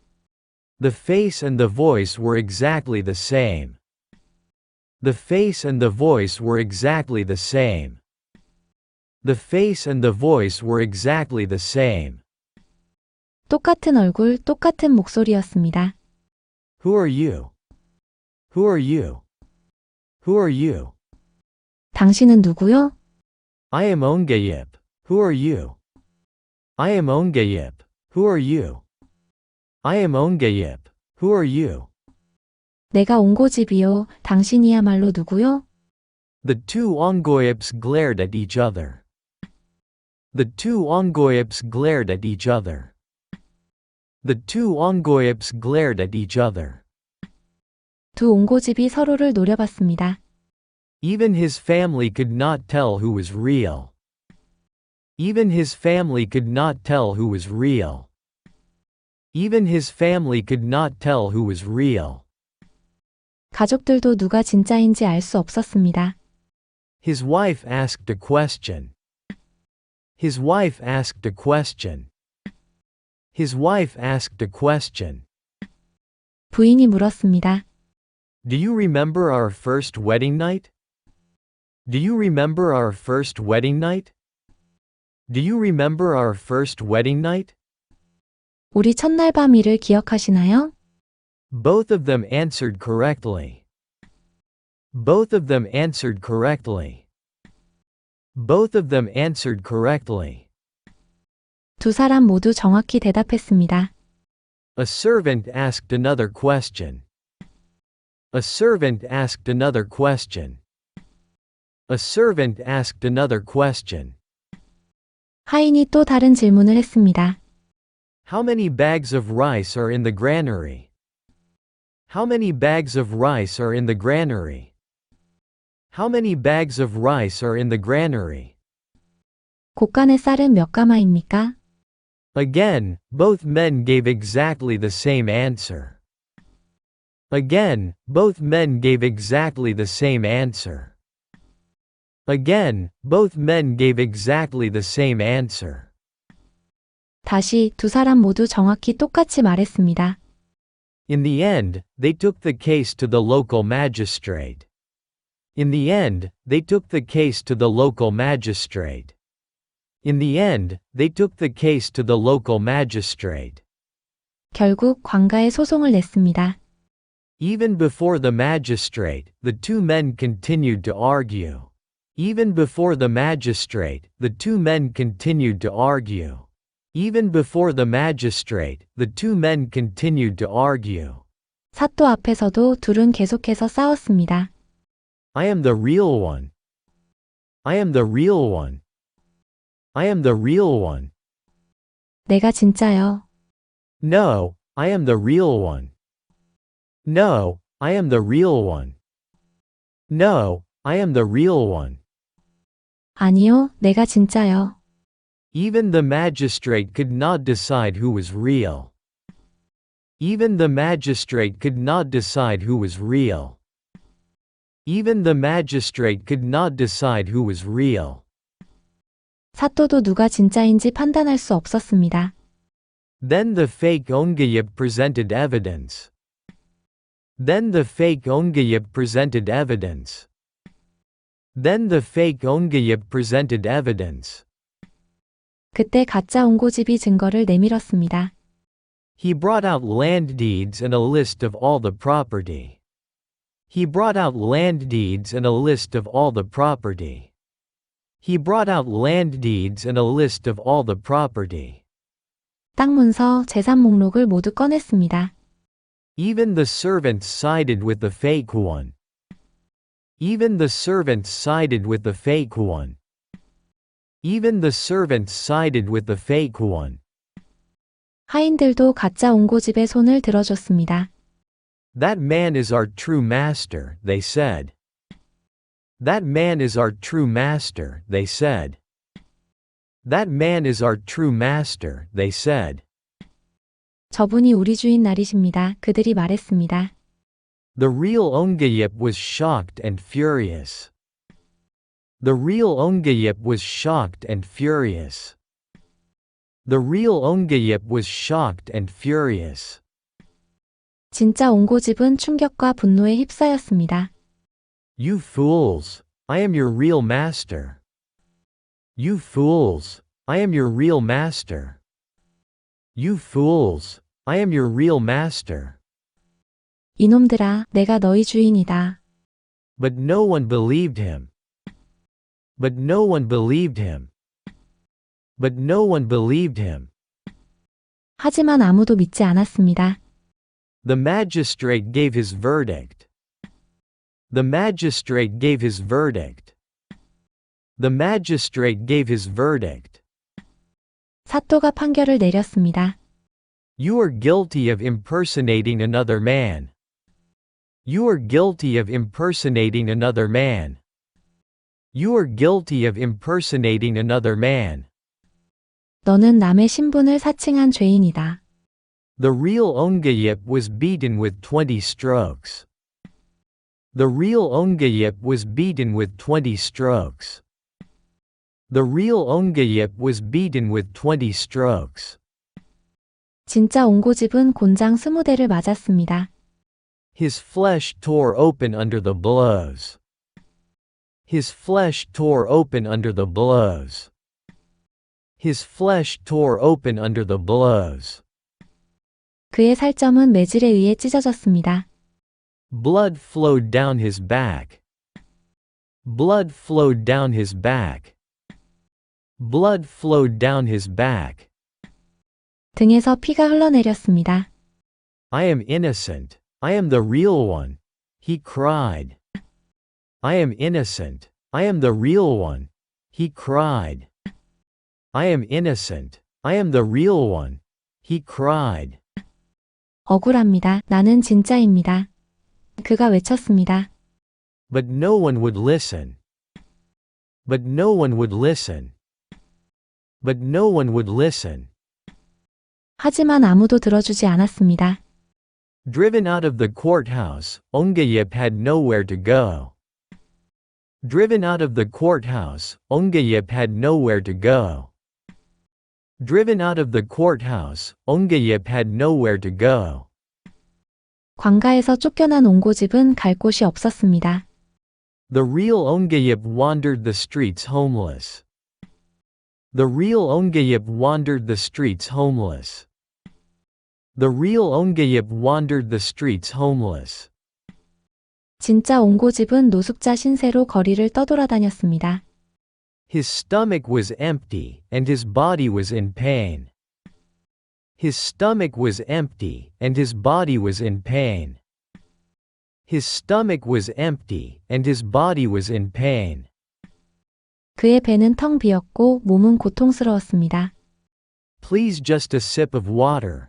The face and the voice were exactly the same. The face and the voice were exactly the same. The face and the voice were exactly the same. 똑같은 얼굴, 똑같은 목소리였습니다. Who are you? Who are you? Who are you? 당신은 누구요? I am Ongayip. Who are you? I am Ongayip. Who are you? I am Ongayip. Who are you? 내가 옹고집이요. 당신이야말로 누구요? The two Ongoyips glared at each other. The two Ongoyips glared at each other. The two Ongoyips glared at each other. 두 옹고집이 서로를 노려봤습니다. Even his family could not tell who was real. Even his family could not tell who was real. Even his family could not tell who was real. 가족들도 누가 진짜인지 알 수 없었습니다. His wife asked a question. His wife asked a question. His wife asked a question. 부인이 물었습니다. Do you remember our first wedding night? Do you remember our first wedding night? Do you remember our first wedding night? 우리 첫날 밤일을 기억하시나요? Both of them answered correctly. Both of them answered correctly. Both of them answered correctly. 두 사람 모두 정확히 대답했습니다. A servant asked another question. A servant asked another question. A servant asked another question. 하인이 또 다른 질문을 했습니다. How many bags of rice are in the granary? How many bags of rice are in the granary? How many bags of rice are in the granary? 곡간의 쌀은 몇 가마입니까? Again, both men gave exactly the same answer. Again, both men gave exactly the same answer. Again, both men gave exactly the same answer. 다시 두 사람 모두 정확히 똑같이 말했습니다. In the end, they took the case to the local magistrate. In the end, they took the case to the local magistrate. In the end, they took the case to the local magistrate. 결국 관가에 소송을 냈습니다. Even before the magistrate, the two men continued to argue. Even before the magistrate, the two men continued to argue. Even before the magistrate, the two men continued to argue. 사또 앞에서도 둘은 계속해서 싸웠습니다. I am the real one. I am the real one. I am the real one. 내가 진짜요. No, I am the real one. No, I am the real one. No, I am the real one. 아니요, 내가 진짜요. Even the magistrate could not decide who was real. Even the magistrate could not decide who was real. Even the magistrate could not decide who was real. 사또도 누가 진짜인지 판단할 수 없었습니다. Then the fake Ongayip presented evidence. Then the fake Ongayip presented evidence. Then the fake Ongayip presented evidence. 그때 가짜 옹고집이 증거를 내밀었습니다. He brought out land deeds and a list of all the property. He brought out land deeds and a list of all the property. He brought out land deeds and a list of all the property. 땅 문서, 재산 목록을 모두 꺼냈습니다. Even the servants sided with the fake one. Even the servants sided with the fake one. Even the servants sided with the fake one. 하인들도 가짜 옹고집에 손을 들어줬습니다. That man is our true master, they said. That man is our true master, they said. That man is our true master, they said. 저분이 우리 주인 날이십니다. 그들이 말했습니다. The real Ongayip was shocked and furious. The real Ongayip was shocked and furious. The real Ongayip was shocked and furious. 진짜 옹고집은 충격과 분노에 휩싸였습니다. You fools! I am your real master. You fools! I am your real master. You fools! I am your real master. 이놈들아, 내가 너희 주인이다. But no one believed him. But no one believed him. But no one believed him. 하지만 아무도 믿지 않았습니다. The magistrate gave his verdict. The magistrate gave his verdict. The magistrate gave his verdict. 사또가 판결을 내렸습니다. You are guilty of impersonating another man. You are guilty of impersonating another man. You are guilty of impersonating another man. 너는 남의 신분을 사칭한 죄인이다. The real Ongayip was beaten with 20 strokes. The real Ongayip was beaten with 20 strokes. The real Ongayip was beaten with 20 strokes. 진짜 옹고집은 곤장 20대를 맞았습니다. His flesh tore open under the blows. His flesh tore open under the blows. His flesh tore open under the blows. 그의 살점은 매질에 의해 찢어졌습니다. Blood flowed down his back. Blood flowed down his back. Blood flowed down his back. 등에서 피가 흘러내렸습니다. I am innocent. I am the real one. He cried. I am innocent. I am the real one. He cried. I am innocent. I am the real one. He cried. 억울합니다. 나는 진짜입니다. 그가 외쳤습니다. But no one would listen. But no one would listen. But no one would listen. 하지만 아무도 들어주지 않았습니다. Driven out of the courthouse, Ongayip had nowhere to go. Driven out of the courthouse, Ongayip had nowhere to go. Driven out of the courthouse, Ongayip had nowhere to go. 관가에서 쫓겨난 옹고집은 갈 곳이 없었습니다. The real Ongayip wandered the streets homeless. The real Ongayip wandered the streets homeless. The real Ongayip wandered the streets homeless. 진짜 옹고집은 노숙자 신세로 거리를 떠돌아다녔습니다. His stomach was empty, and his body was in pain. His stomach was empty, and his body was in pain. His stomach was empty, and his body was in pain. 그의 배는 텅 비었고 몸은 고통스러웠습니다. Please just a sip of water.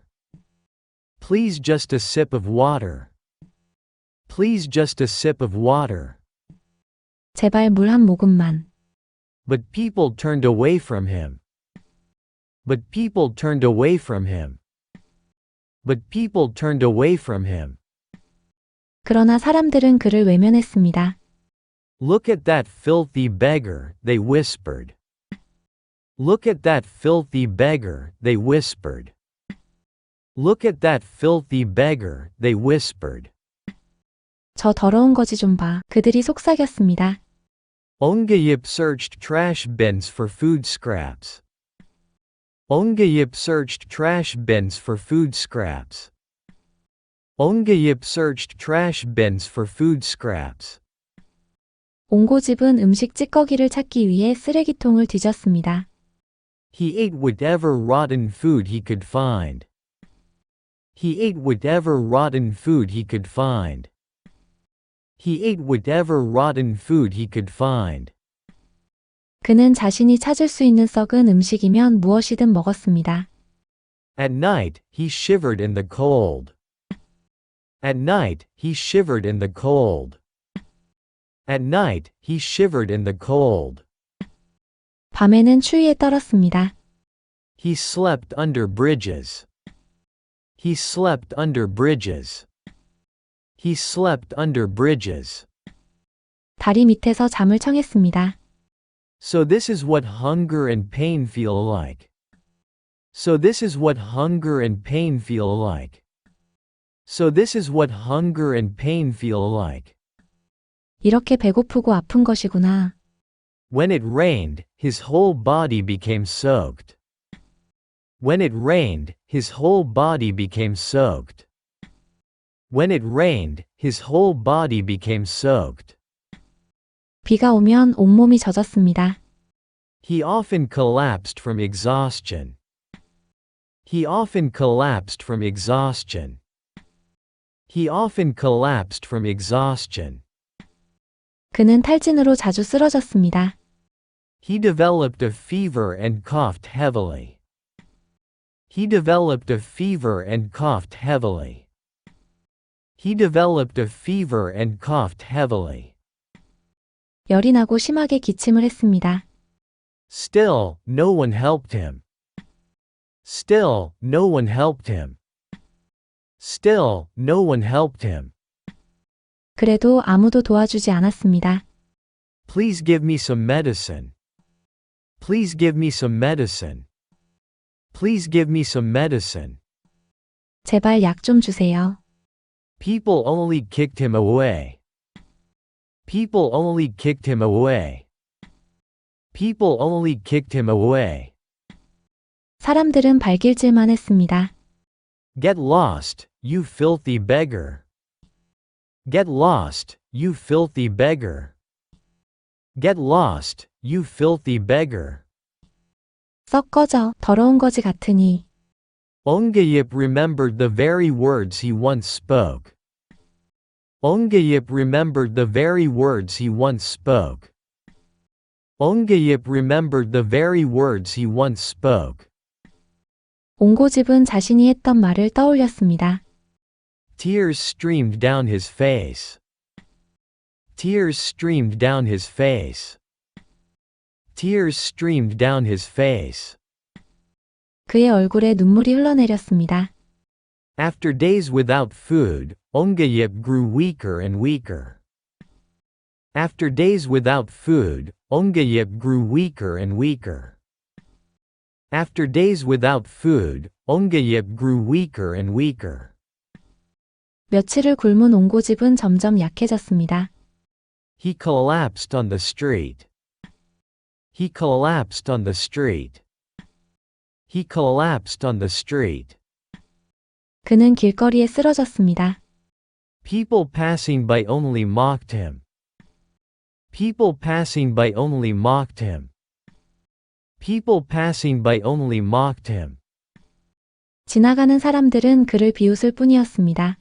Please just a sip of water. Please just a sip of water. 제발 물 한 모금만. But people turned away from him. But people turned away from him. But people turned away from him. 그러나 사람들은 그를 외면했습니다. Look at that filthy beggar, they whispered. Look at that filthy beggar, they whispered. Look at that filthy beggar, they whispered. 저 더러운 거지 좀 봐. 그들이 속삭였습니다. Ongayip searched trash bins for food scraps. Ongayip searched trash bins for food scraps. Ongayip searched trash bins for food scraps. 옹고집은 음식 찌꺼기를 찾기 위해 쓰레기통을 뒤졌습니다. He ate whatever rotten food he could find. He ate whatever rotten food he could find. He ate whatever rotten food he could find. 그는 자신이 찾을 수 있는 썩은 음식이면 무엇이든 먹었습니다. At night, he shivered in the cold. At night, he shivered in the cold. At night, he shivered in the cold. 밤에는 추위에 떨었습니다. He slept under bridges. He slept under bridges. He slept under bridges. 다리 밑에서 잠을 청했습니다. So this is what hunger and pain feel like. So this is what hunger and pain feel like. So this is what hunger and pain feel like. 이렇게 배고프고 아픈 것이구나. When it rained, his whole body became soaked. When it rained, his whole body became soaked. When it rained, his whole body became soaked. 비가 오면 온몸이 젖었습니다. He often collapsed from exhaustion. He often collapsed from exhaustion. He often collapsed from exhaustion. 그는 탈진으로 자주 쓰러졌습니다. He developed a fever and coughed heavily. He developed a fever and coughed heavily. He developed a fever and coughed heavily. 열이 나고 심하게 기침을 했습니다. Still, no one helped him. Still, no one helped him. Still, no one helped him. 그래도 아무도 도와주지 않았습니다. Please give me some medicine. Please give me some medicine. Please give me some medicine. 제발 약 좀 주세요. People only kicked him away. People only kicked him away. People only kicked him away. 사람들은 발길질만 했습니다. Get lost, you filthy beggar. Get lost, you filthy beggar. Get lost, you filthy beggar. 썩 꺼져, 더러운 거지 같으니. Ongayip remembered the very words he once spoke. Ongayip remembered the very words he once spoke. Ongayip remembered the very words he once spoke. 옹고집은 자신이 했던 말을 떠올렸습니다. Tears streamed down his face. Tears streamed down his face. Tears streamed down his face. 그의 얼굴에 눈물이 흘러내렸습니다. After days without food, Ongayip grew weaker and weaker. After days without food, Ongayip grew weaker and weaker. After days without food, Ongayip grew weaker and weaker. 며칠을 굶은 옹고집은 점점 약해졌습니다. He collapsed on the street. He collapsed on the street. He collapsed on the street. 그는 길거리에 쓰러졌습니다. People passing by only mocked him. People passing by only mocked him. People passing by only mocked him. 지나가는 사람들은 그를 비웃을 뿐이었습니다.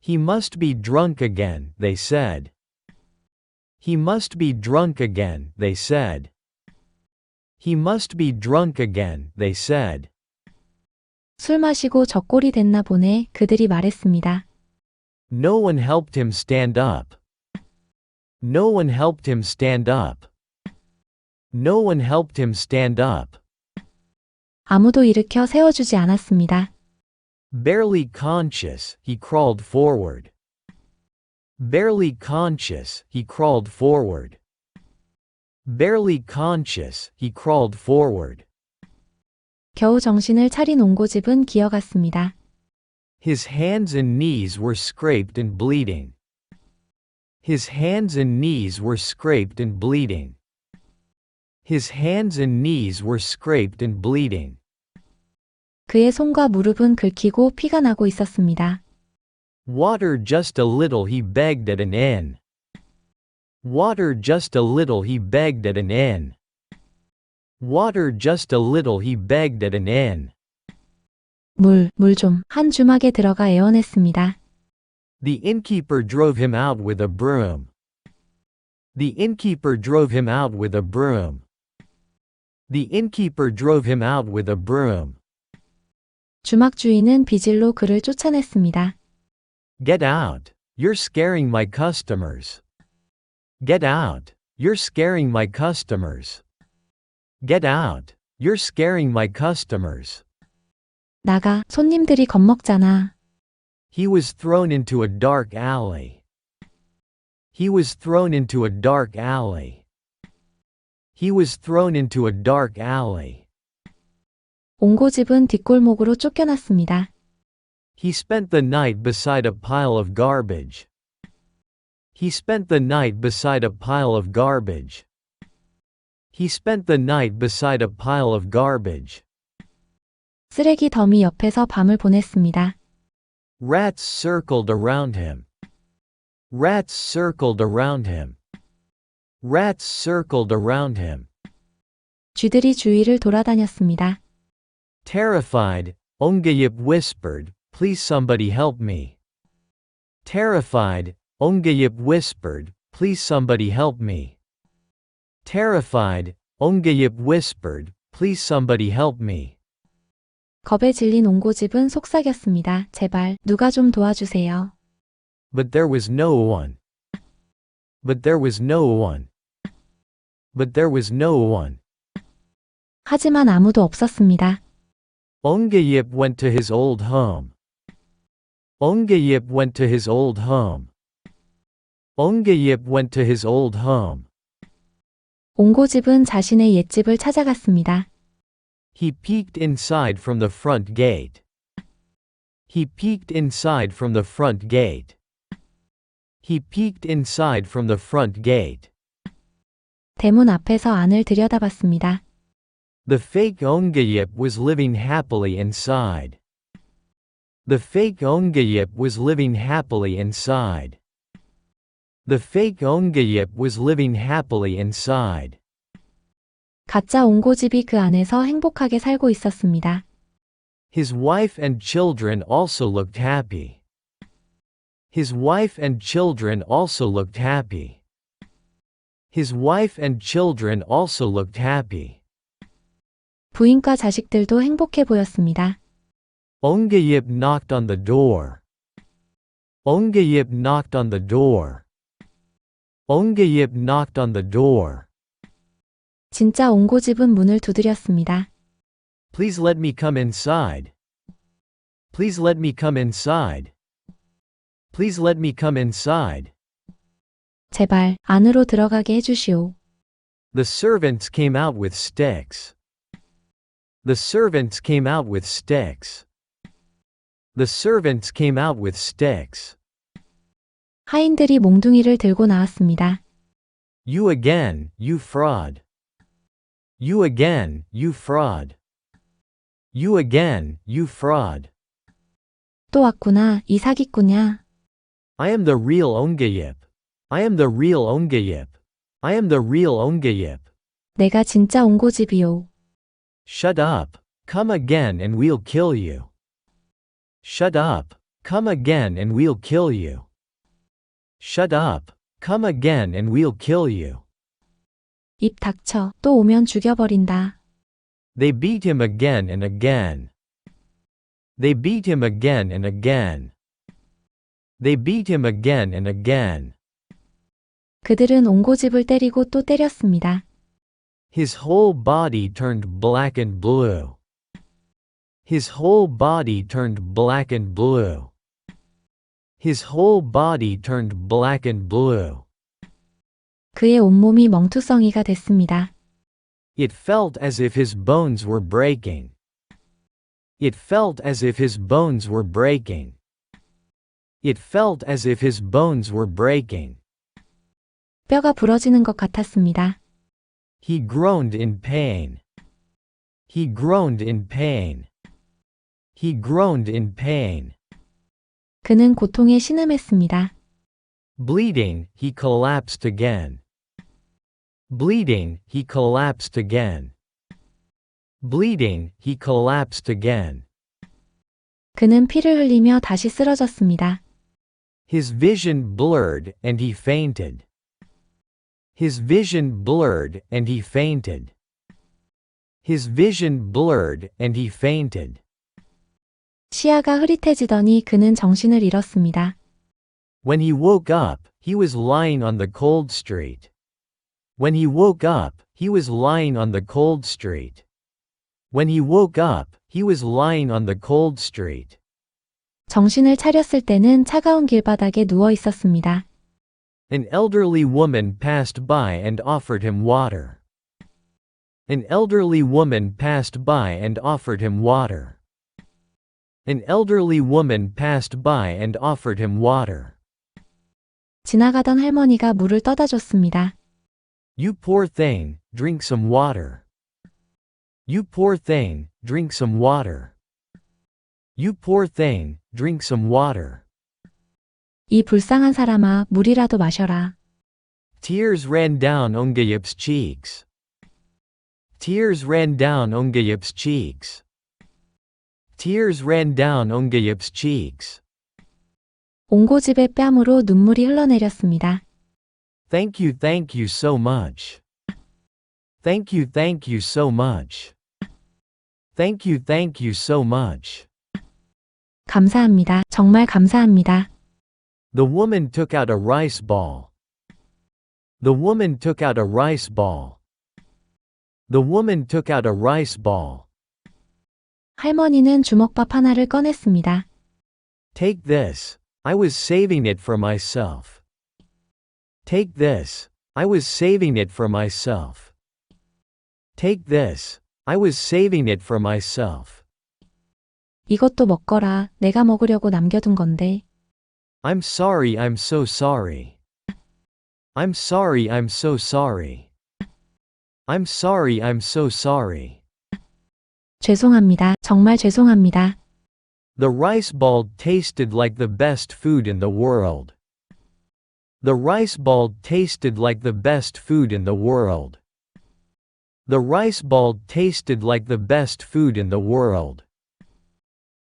He must be drunk again, they said. He must be drunk again, they said. He must be drunk again, they said. 술 마시고 젖골이 됐나 보네, 그들이 말했습니다. No one helped him stand up. No one helped him stand up. No one helped him stand up. 아무도 일으켜 세워주지 않았습니다. Barely conscious, he crawled forward. Barely conscious, he crawled forward. Barely conscious, he crawled forward. 겨우 정신을 차린 옹고집은 기어갔습니다. His hands and knees were scraped and bleeding. His hands and knees were scraped and bleeding. His hands and knees were scraped and bleeding. 그의 손과 무릎은 긁히고 피가 나고 있었습니다. Water just a little, he begged at an inn. Water just a little, he begged at an inn. Water just a little, he begged at an inn. 물 좀, 한 주막에 들어가 애원했습니다. The innkeeper drove him out with a broom. The innkeeper drove him out with a broom. The innkeeper drove him out with a broom. 주막 주인은 비질로 그를 쫓아냈습니다. Get out. You're scaring my customers. Get out. You're scaring my customers. Get out. You're scaring my customers. 나가, 손님들이 겁먹잖아. He was thrown into a dark alley. He was thrown into a dark alley. He was thrown into a dark alley. 옹고집은 뒷골목으로 쫓겨났습니다. He spent the night beside a pile of garbage. He spent the night beside a pile of garbage. He spent the night beside a pile of garbage. 쓰레기 더미 옆에서 밤을 보냈습니다. Rats circled around him. Rats circled around him. Rats circled around him. 쥐들이 주위를 돌아다녔습니다. Terrified, Ongayip whispered, "Please somebody help me." Terrified, Ongayip whispered, "Please somebody help me." Terrified, Ongayip whispered, "Please somebody help me." 겁에 질린 옹고집은 속삭였습니다. 제발, 누가 좀 도와주세요. But there was no one. But there was no one. But there was no one. 하지만 아무도 없었습니다. Ongayip went to his old home. Ongayip went to his old home. Ongayip went to his old home. 옹고집은 자신의 옛집을 찾아갔습니다. He peeked inside from the front gate. He peeked inside from the front gate. He peeked inside from the front gate. 대문 앞에서 안을 들여다봤습니다. The fake Ongayip was living happily inside. The fake Ongayip was living happily inside. The fake Ongayip was living happily inside. 가짜 옹고집이 그 안에서 행복하게 살고 있었습니다. His wife and children also looked happy. His wife and children also looked happy. His wife and children also looked happy. 부인과 자식들도 행복해 보였습니다. Ongayip knocked on the door. Ongayip knocked on the door. Ongayip knocked on the door. 진짜 옹고집은 문을 두드렸습니다. Please let me come inside. Please let me come inside. Please let me come inside. 제발 안으로 들어가게 해주시오. The servants came out with sticks. The servants came out with sticks. The servants came out with sticks. 하인들이 몽둥이를 들고 나왔습니다. You again, you fraud. You again, you fraud. You again, you fraud. 또 왔구나, 이 사기꾼이야. I am the real Ongayip. I am the real Ongayip. I am the real Ongayip. 내가 진짜 옹고집이요. Shut up. Come again and we'll kill you. Shut up. Come again and we'll kill you. Shut up. Come again and we'll kill you. 입 닥쳐, 또 오면 죽여버린다. They beat him again and again. They beat him again and again. They beat him again and again. 그들은 옹고집을 때리고 또 때렸습니다. His whole body turned black and blue. His whole body turned black and blue. His whole body turned black and blue. 그의 온몸이 멍투성이가 됐습니다. It felt as if his bones were breaking. It felt as if his bones were breaking. It felt as if his bones were breaking. 뼈가 부러지는 것 같았습니다. He groaned in pain. He groaned in pain. He groaned in pain. 그는 고통에 신음했습니다. Bleeding, he collapsed again. Bleeding, he collapsed again. Bleeding, he collapsed again. 그는 피를 흘리며 다시 쓰러졌습니다. His vision blurred and he fainted. His vision blurred and he fainted. His vision blurred and he fainted. 시야가 흐릿해지더니 그는 정신을 잃었습니다. When he woke up, he was lying on the cold street. When he woke up, he was lying on the cold street. When he woke up, he was lying on the cold street. 정신을 차렸을 때는 차가운 길바닥에 누워 있었습니다. An elderly woman passed by and offered him water. An elderly woman passed by and offered him water. An elderly woman passed by and offered him water. 지나가던 할머니가 물을 떠다 줬습니다. You poor thing, drink some water. You poor thing, drink some water. You poor thing, drink some water. 이 불쌍한 사람아, 물이라도 마셔라. Tears ran down Ongayip's cheeks. Tears ran down Ongayip's cheeks. Tears ran down Ongayip's cheeks. 옹고집의 뺨으로 눈물이 흘러내렸습니다. Thank you so much. Thank you so much. Thank you so much. 감사합니다. 정말 감사합니다. The woman took out a rice ball. The woman took out a rice ball. The woman took out a rice ball. 할머니는 주먹밥 하나를 꺼냈습니다. Take this. I was saving it for myself. Take this. I was saving it for myself. Take this. I was saving it for myself. 이것도 먹거라. 내가 먹으려고 남겨둔 건데. I'm sorry, I'm so sorry. I'm sorry, I'm so sorry. I'm sorry, I'm so sorry. 죄송합니다. 정말 죄송합니다. The rice ball tasted like the best food in the world. The rice ball tasted like the best food in the world. The rice ball tasted like the best food in the world.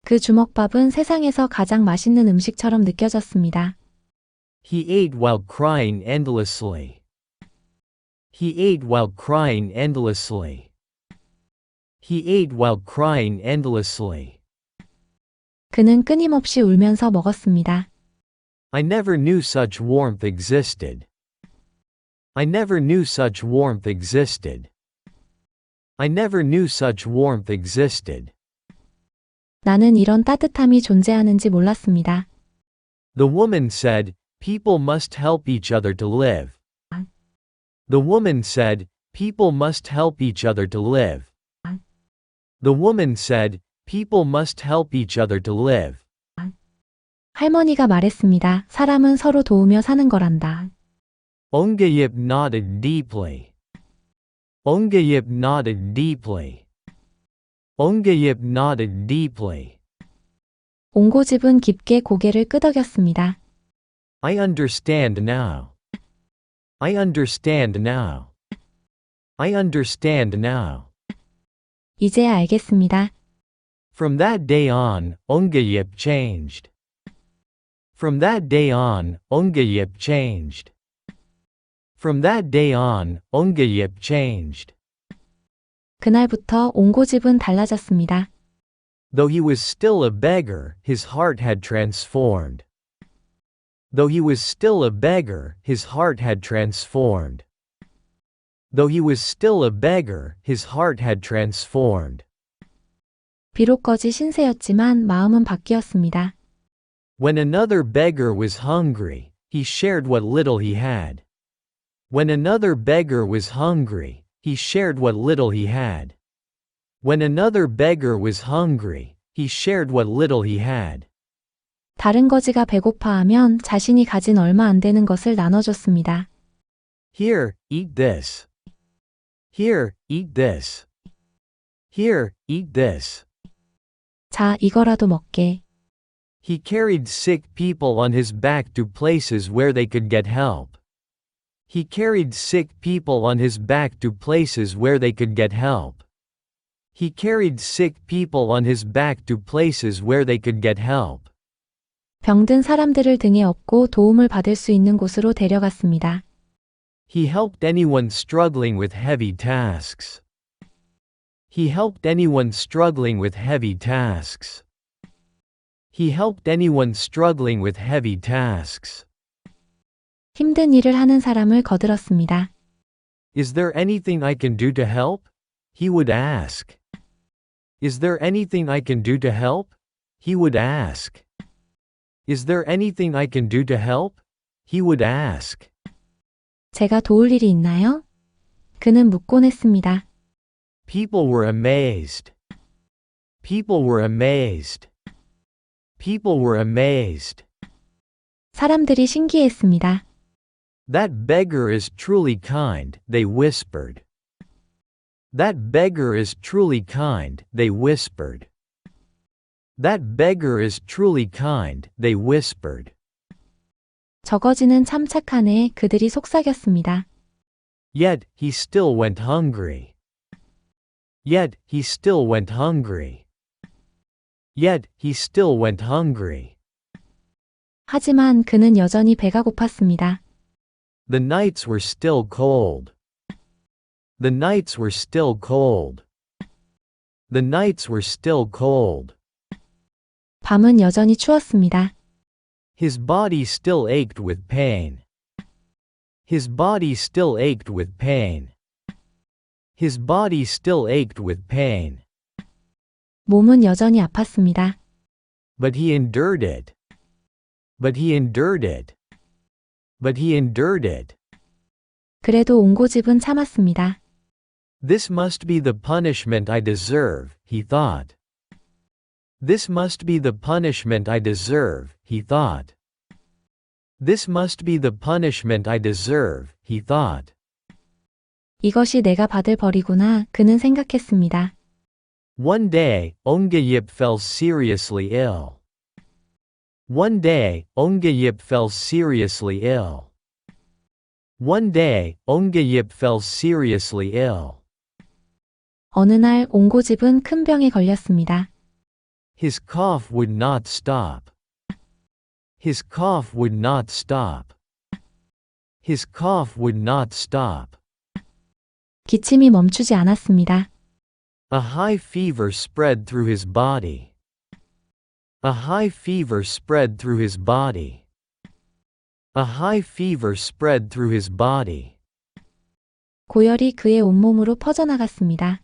그 주먹밥은 세상에서 가장 맛있는 음식처럼 느껴졌습니다. He ate while crying endlessly. He ate while crying endlessly. He ate while crying endlessly. 그는 끊임없이 울면서 먹었습니다. I never knew such warmth existed. I never knew such warmth existed. I never knew such warmth existed. 나는 이런 따뜻함이 존재하는지 몰랐습니다. The woman said, people must help each other to live. The woman said, people must help each other to live. The woman said, people must help each other to live. 할머니가 말했습니다. 사람은 서로 도우며 사는 거란다. Ongayip nodded deeply. Ongayip nodded deeply. Ongayip nodded deeply. 옹고집은 깊게 고개를 끄덕였습니다. I understand now. I understand now. I understand now. 이제야 알겠습니다. From that day on, Ongayip changed. From that day on, Ongayip changed. From that day on, Ongayip changed. 그날부터 옹고집은 달라졌습니다. Though he was still a beggar, his heart had transformed. Though he was still a beggar, his heart had transformed. Though he was still a beggar, his heart had transformed. 비록 거지 신세였지만 마음은 바뀌었습니다. When another beggar was hungry, he shared what little he had. When another beggar was hungry, he shared what little he had. When another beggar was hungry, he shared what little he had. 다른 거지가 배고파하면 자신이 가진 얼마 안 되는 것을 나눠줬습니다. Here, eat this. Here, eat this. Here, eat this. 자, 이거라도 먹게. He carried sick people on his back to places where they could get help. He carried sick people on his back to places where they could get help. He carried sick people on his back to places where they could get help. 병든 사람들을 등에 업고 도움을 받을 수 있는 곳으로 데려갔습니다. He helped anyone struggling with heavy tasks. He helped anyone struggling with heavy tasks. He helped anyone struggling with heavy tasks. 힘든 일을 하는 사람을 거들었습니다. Is there anything I can do to help? He would ask. Is there anything I can do to help? He would ask. Is there anything I can do to help? He would ask. 제가 도울 일이 있나요? 그는 묻곤 했습니다. People were amazed. People were amazed. People were amazed. 사람들이 신기했습니다. That beggar is truly kind, they whispered. That beggar is truly kind, they whispered. That beggar is truly kind, they whispered. 저거지는 참 착하네. 그들이 속삭였습니다. Yet, he still went hungry. Yet, he still went hungry. Yet, he still went hungry. 하지만 그는 여전히 배가 고팠습니다. The nights were still cold. The nights were still cold. The nights were still cold. 밤은 여전히 추웠습니다. His body still ached with pain. His body still ached with pain. His body still ached with pain. 몸은 여전히 아팠습니다. But he endured it. But he endured it. But he endured it. 그래도 옹고집은 참았습니다. This must be the punishment I deserve, he thought. This must be the punishment I deserve, he thought. This must be the punishment I deserve, he thought. 이것이 내가 받을 벌이구나 그는 생각했습니다. One day, Ongayip fell seriously ill. One day, Ongayip fell seriously ill. One day, Ongayip fell seriously ill. 어느 날 옹고집은 큰 병에 걸렸습니다. His cough would not stop. His cough would not stop. His cough would not stop. 기침이 멈추지 않았습니다. A high fever spread through his body. A high fever spread through his body. A high fever spread through his body. 고열이 그의 온몸으로 퍼져나갔습니다.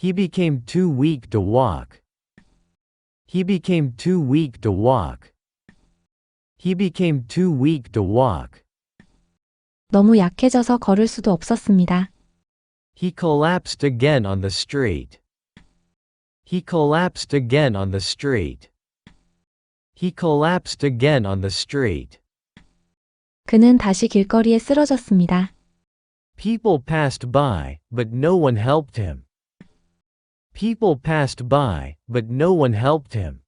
He became too weak to walk. He became too weak to walk. He became too weak to walk. 너무 약해져서 걸을 수도 없었습니다. He collapsed again on the street. He collapsed again on the street. He collapsed again on the street. 그는 다시 길거리에 쓰러졌습니다. People passed by, but no one helped him. People passed by, but no one helped him.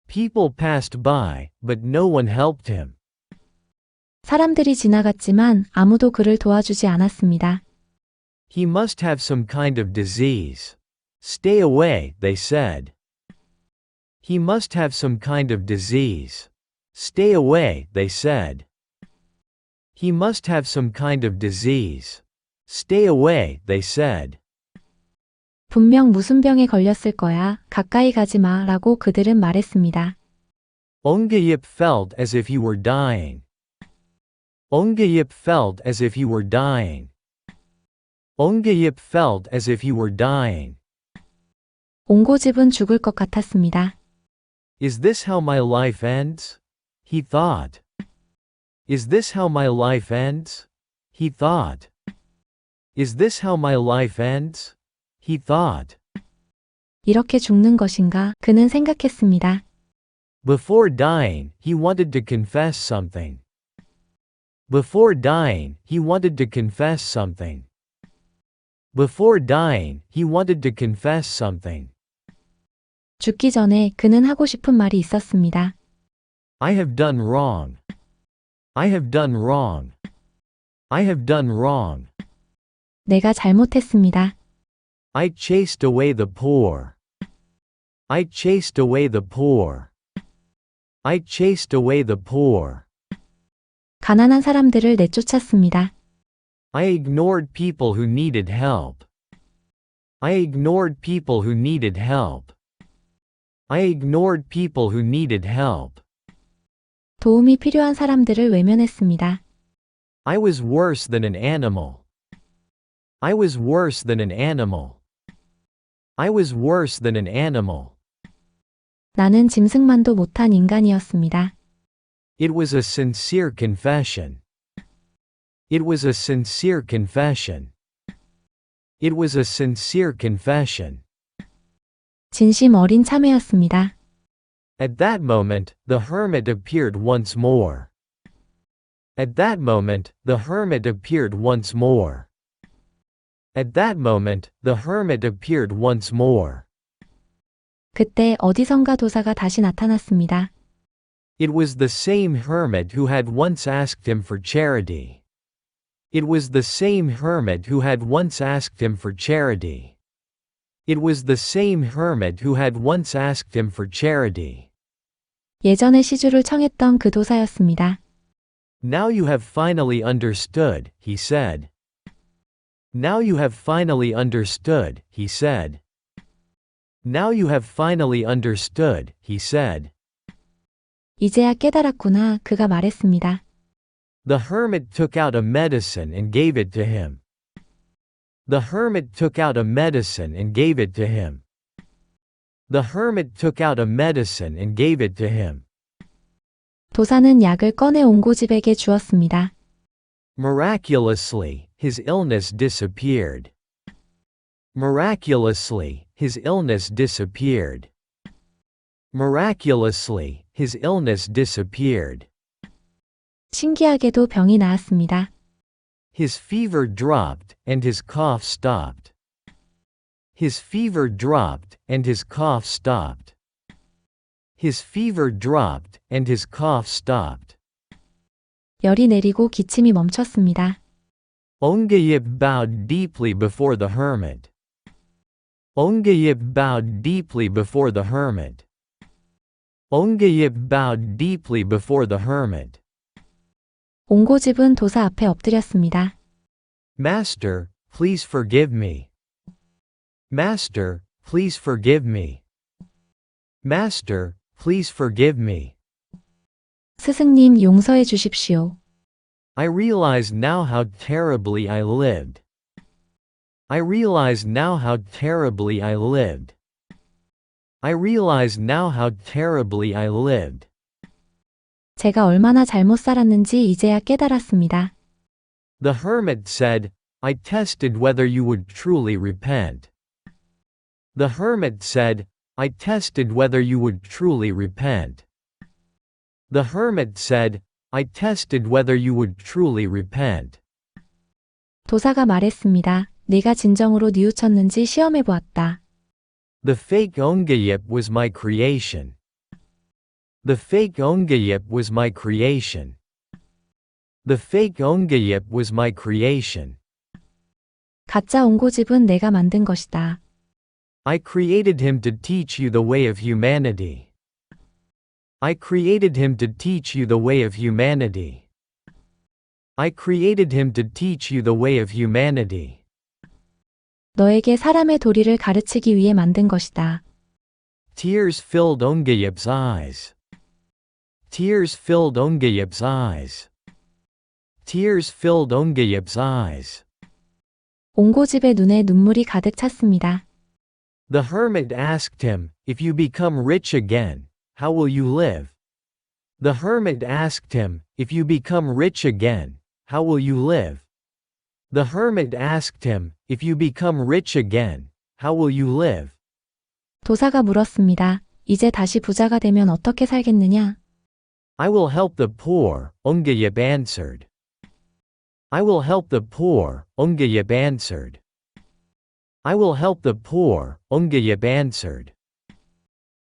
People passed by, but no one helped him. 사람들이 지나갔지만 아무도 그를 도와주지 않았습니다. He must have some kind of disease. Stay away, they said. He must have some kind of disease. Stay away, they said. He must have some kind of disease. Stay away, they said. 분명 무슨 병에 걸렸을 거야. 가까이 가지 마 라고 그들은 말했습니다. Ongayip felt as if he were dying. Ongayip felt as if he were dying. Ongayip felt as if he were dying. 옹고집은 죽을 것 같았습니다. Is this how my life ends? He thought. Is this how my life ends? He thought. Is this how my life ends? He thought. 이렇게 죽는 것인가? 그는 생각했습니다. Before dying, he wanted to confess something. Before dying, he wanted to confess something. Before dying, he wanted to confess something. 죽기 전에 그는 하고 싶은 말이 있었습니다. I have done wrong. I have done wrong. I have done wrong. 내가 잘못했습니다. I chased away the poor. I chased away the poor. I chased away the poor. 가난한 사람들을 내쫓았습니다. I ignored people who needed help. I ignored people who needed help. I ignored people who needed help. 도움이 필요한 사람들을 외면했습니다. I was worse than an animal. I was worse than an animal. I was worse than an animal. 나는 짐승만도 못한 인간이었습니다. It was a sincere confession. It was a sincere confession. It was a sincere confession. 진심 어린 참회였습니다. At that moment, the hermit appeared once more. At that moment, the hermit appeared once more. At that moment, the hermit appeared once more. 그때 어디선가 도사가 다시 나타났습니다. It was the same hermit who had once asked him for charity. It was the same hermit who had once asked him for charity. It was the same hermit who had once asked him for charity. 예전에 시주를 청했던 그 도사였습니다. Now you have finally understood, he said. Now you have finally understood, he said. Now you have finally understood, he said. 이제야 깨달았구나, 그가 말했습니다. The hermit took out a medicine and gave it to him. The hermit took out a medicine and gave it to him. The hermit took out a medicine and gave it to him. 도사는 약을 꺼내 옹고집에게 주었습니다. Miraculously, his illness disappeared. Miraculously, his illness disappeared. Miraculously, his illness disappeared. 신기하게도 병이 나았습니다. His fever dropped, and his cough stopped. His fever dropped, and his cough stopped. His fever dropped, and his cough stopped. 열이 내리고 기침이 멈췄습니다. Ongayip bowed deeply before the hermit. Ongayip bowed deeply before the hermit. Ongayip bowed deeply before the hermit. 옹고집은 도사 앞에 엎드렸습니다. Master, please forgive me. Master, please forgive me. Master, please forgive me. 스승님 용서해 주십시오. I realize now how terribly I lived. I realize now how terribly I lived. I realize now how terribly I lived. 제가 얼마나 잘못 살았는지 이제야 깨달았습니다. The hermit said, I tested whether you would truly repent. The hermit said, I tested whether you would truly repent. The hermit said, I tested whether you would truly repent. 도사가 말했습니다. 네가 진정으로 뉘우쳤는지 시험해 보았다. The fake Ongayip was my creation. The fake Ongayip was my creation. The fake Ongayip was my creation. 가짜 옹고집은 내가 만든 것이다. I created him to teach you the way of humanity. I created him to teach you the way of humanity. I created him to teach you the way of humanity. 너에게 사람의 도리를 가르치기 위해 만든 것이다. Tears filled Ongayip's eyes. Tears filled Ongayip's eyes. Tears filled Ongayip's eyes. 옹고집의 눈에 눈물이 가득 찼습니다. The hermit asked him, If you become rich again, how will you live? The hermit asked him, If you become rich again, how will you live? The hermit asked him, If you become rich again, how will you live? 도사가 물었습니다. 이제 다시 부자가 되면 어떻게 살겠느냐? I will help the poor, Ongayip answered. I will help the poor, Ongayip answered. I will help the poor, Ongayip answered.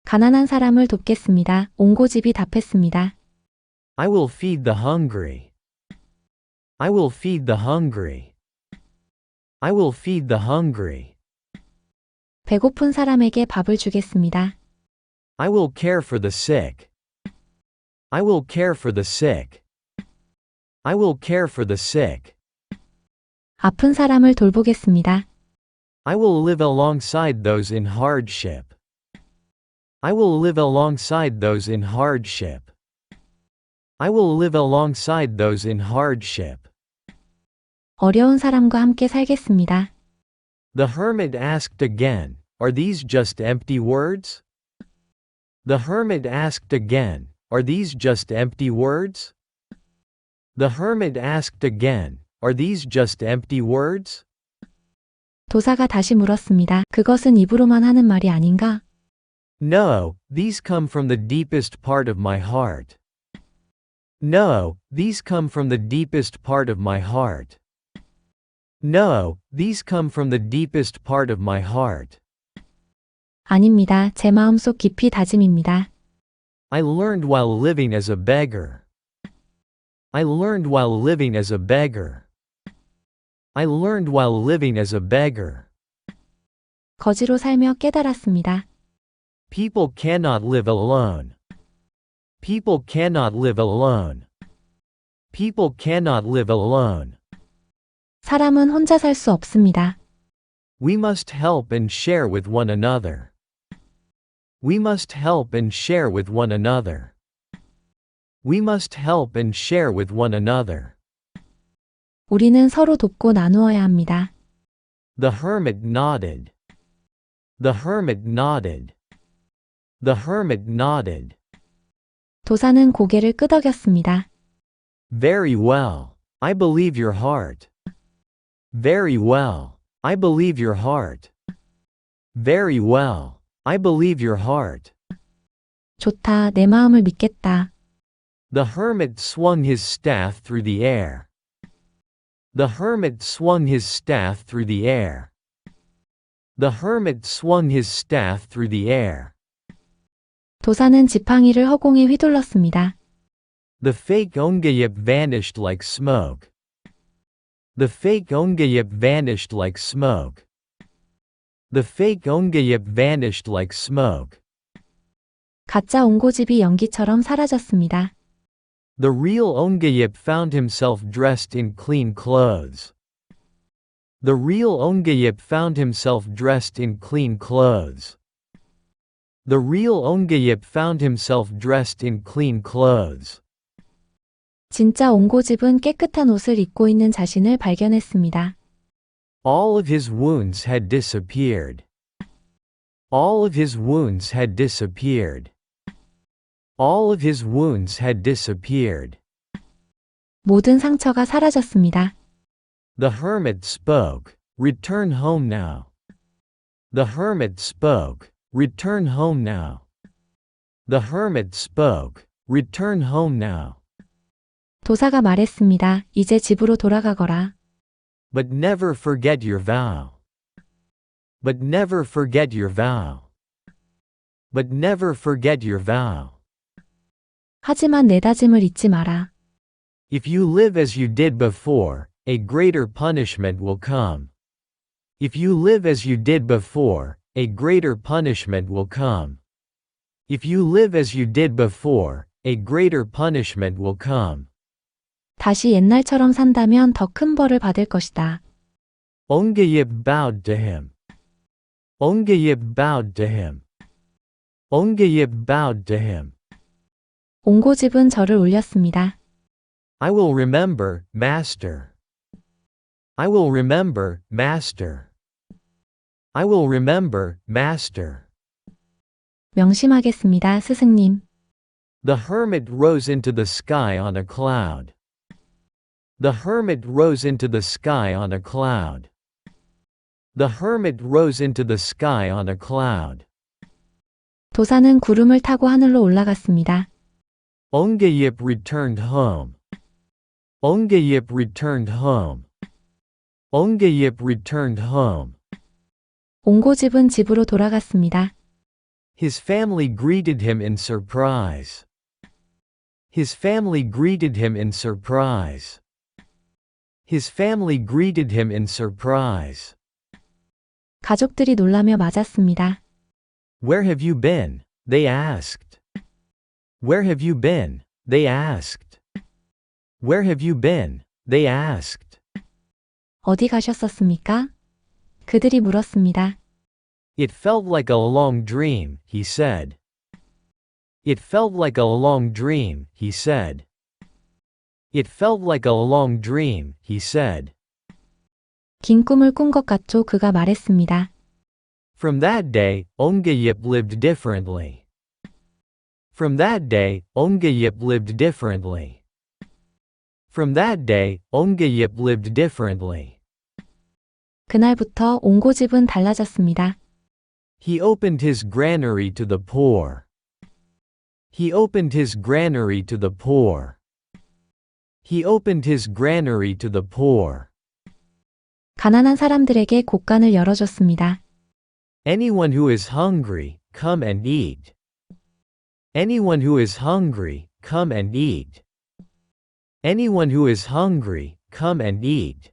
가난한 사람을 돕겠습니다. 옹고집이 답했습니다. I will feed the hungry. I will feed the hungry. I will feed the hungry. 배고픈 사람에게 밥을 주겠습니다. I will care for the sick. I will care for the sick. I will care for the sick. 아픈 사람을 돌보겠습니다. I will live alongside those in hardship. I will live alongside those in hardship. I will live alongside those in hardship. 어려운 사람과 함께 살겠습니다. The hermit asked again, Are these just empty words? The hermit asked again, Are these just empty words? The hermit asked again, Are these just empty words? 도사가 다시 물었습니다. 그것은 입으로만 하는 말이 아닌가? No, these come from the deepest part of my heart. No, these come from the deepest part of my heart. No, these come from the deepest part of my heart. 아닙니다. 제 마음속 깊이 다짐입니다. I learned while living as a beggar. I learned while living as a beggar. I learned while living as a beggar. 거지로 살며 깨달았습니다. People cannot live alone. People cannot live alone. People cannot live alone. 사람은 혼자 살 수 없습니다. We must help and share with one another. We must help and share with one another. We must help and share with one another. 우리는 서로 돕고 나누어야 합니다. The hermit nodded. The hermit nodded. The hermit nodded. 도사는 고개를 끄덕였습니다. Very well. I believe your heart. Very well. I believe your heart. Very well. I believe your heart. 좋다, 내 마음을 믿겠다. The hermit swung his staff through the air. The hermit swung his staff through the air. The hermit swung his staff through the air. 도사는 지팡이를 허공에 휘둘렀습니다. The fake Ongeyip vanished like smoke. The fake Ongeyip vanished like smoke. The fake Ongeyip vanished like smoke. 가짜 옹고집이 연기처럼 사라졌습니다. The real Ongeyip found himself dressed in clean clothes. The real Ongeyip found himself dressed in clean clothes. The real Ongeyip found himself dressed in clean clothes. 진짜 옹고집은 깨끗한 옷을 입고 있는 자신을 발견했습니다. All of his wounds had disappeared. All of his wounds had disappeared. All of his wounds had disappeared. 모든 상처가 사라졌습니다. The hermit spoke, "Return home now." The hermit spoke, "Return home now." The hermit spoke, "Return home now." 도사가 말했습니다. 이제 집으로 돌아가거라. But never forget your vow. But never forget your vow. But never forget your vow. 하지만 내 다짐을 잊지 마라. If you live as you did before, a greater punishment will come. If you live as you did before, a greater punishment will come. If you live as you did before, a greater punishment will come. 다시 옛날처럼 산다면 더 큰 벌을 받을 것이다. Ongeyip bowed to him. Ongeyip bowed to him. Ongeyip bowed to him. 옹고집은 절을 올렸습니다. I will remember, master. I will remember, master. I will remember, master. 명심하겠습니다, 스승님. The hermit rose into the sky on a cloud. The hermit rose into the sky on a cloud. The hermit rose into the sky on a cloud. 도사는 구름을 타고 하늘로 올라갔습니다. Ongeyip returned home. Ongeyip returned home. Ongeyip returned home. 옹고집은 집으로 돌아갔습니다. His family greeted him in surprise. His family greeted him in surprise. His family greeted him in surprise. 가족들이 놀라며 맞았습니다. Where have you been? They asked. Where have you been? They asked. Where have you been? They asked. 어디 가셨었습니까? 그들이 물었습니다. It felt like a long dream, he said. It felt like a long dream, he said. It felt like a long dream, he said. 긴 꿈을 꾼 것 같죠, 그가 말했습니다. From that day, Ongeyip lived differently. From that day, Ongeyip lived differently. From that day, Ongeyip lived differently. 그날부터 옹고집은 달라졌습니다. He opened his granary to the poor. He opened his granary to the poor. He opened his granary to the poor. 가난한 사람들에게 곳간을 열어줬습니다. Anyone who is hungry, come and eat. Anyone who is hungry, come and eat. Anyone who is hungry, come and eat.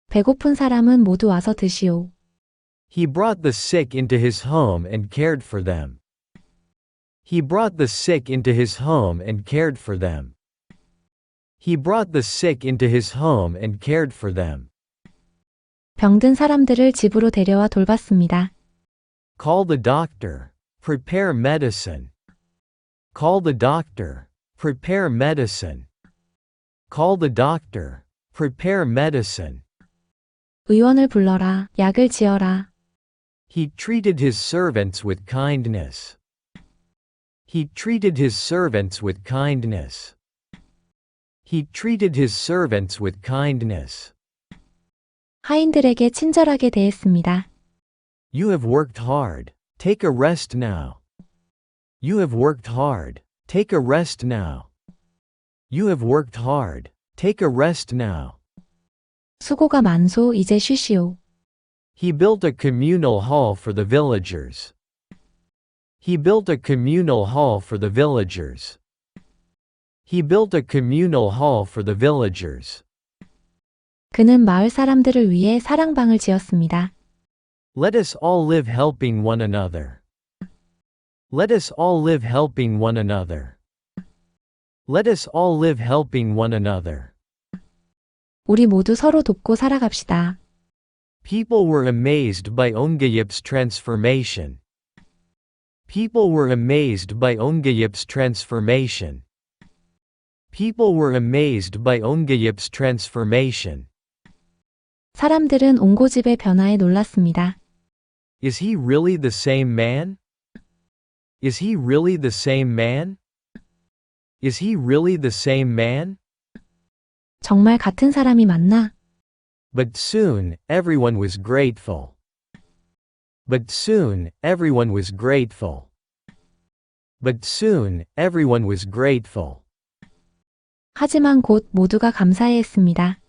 배고픈 사람은 모두 와서 드시오. He brought the sick into his home and cared for them. He brought the sick into his home and cared for them. He brought the sick into his home and cared for them. 병든 사람들을 집으로 데려와 돌봤습니다. Call the doctor. Prepare medicine. Call the doctor. Prepare medicine. Call the doctor. Prepare medicine. 의원을 불러라, 약을 지어라. He treated his servants with kindness. He treated his servants with kindness. He treated his servants with kindness. 하인들에게 친절하게 대했습니다. You have worked hard. Take a rest now. You have worked hard. Take a rest now. You have worked hard. Take a rest now. 수고가 많소, 이제 쉬시오. He built a communal hall for the villagers. He built a communal hall for the villagers. He built a communal hall for the villagers. 그는 마을 사람들을 위해 사랑방을 지었습니다. Let us all live helping one another. Let us all live helping one another. Let us all live helping one another. 우리 모두 서로 돕고 살아갑시다. People were amazed by Ongayip's transformation. People were amazed by Ongayip's transformation. People were amazed by Ongayip's transformation. 사람들은 옹고집의 변화에 놀랐습니다. Is he really the same man? Is he really the same man? Is he really the same man? 정말 같은 사람이 맞나? But soon, everyone was grateful. But soon, everyone was grateful. But soon, everyone was grateful. 하지만 곧 모두가 감사해했습니다.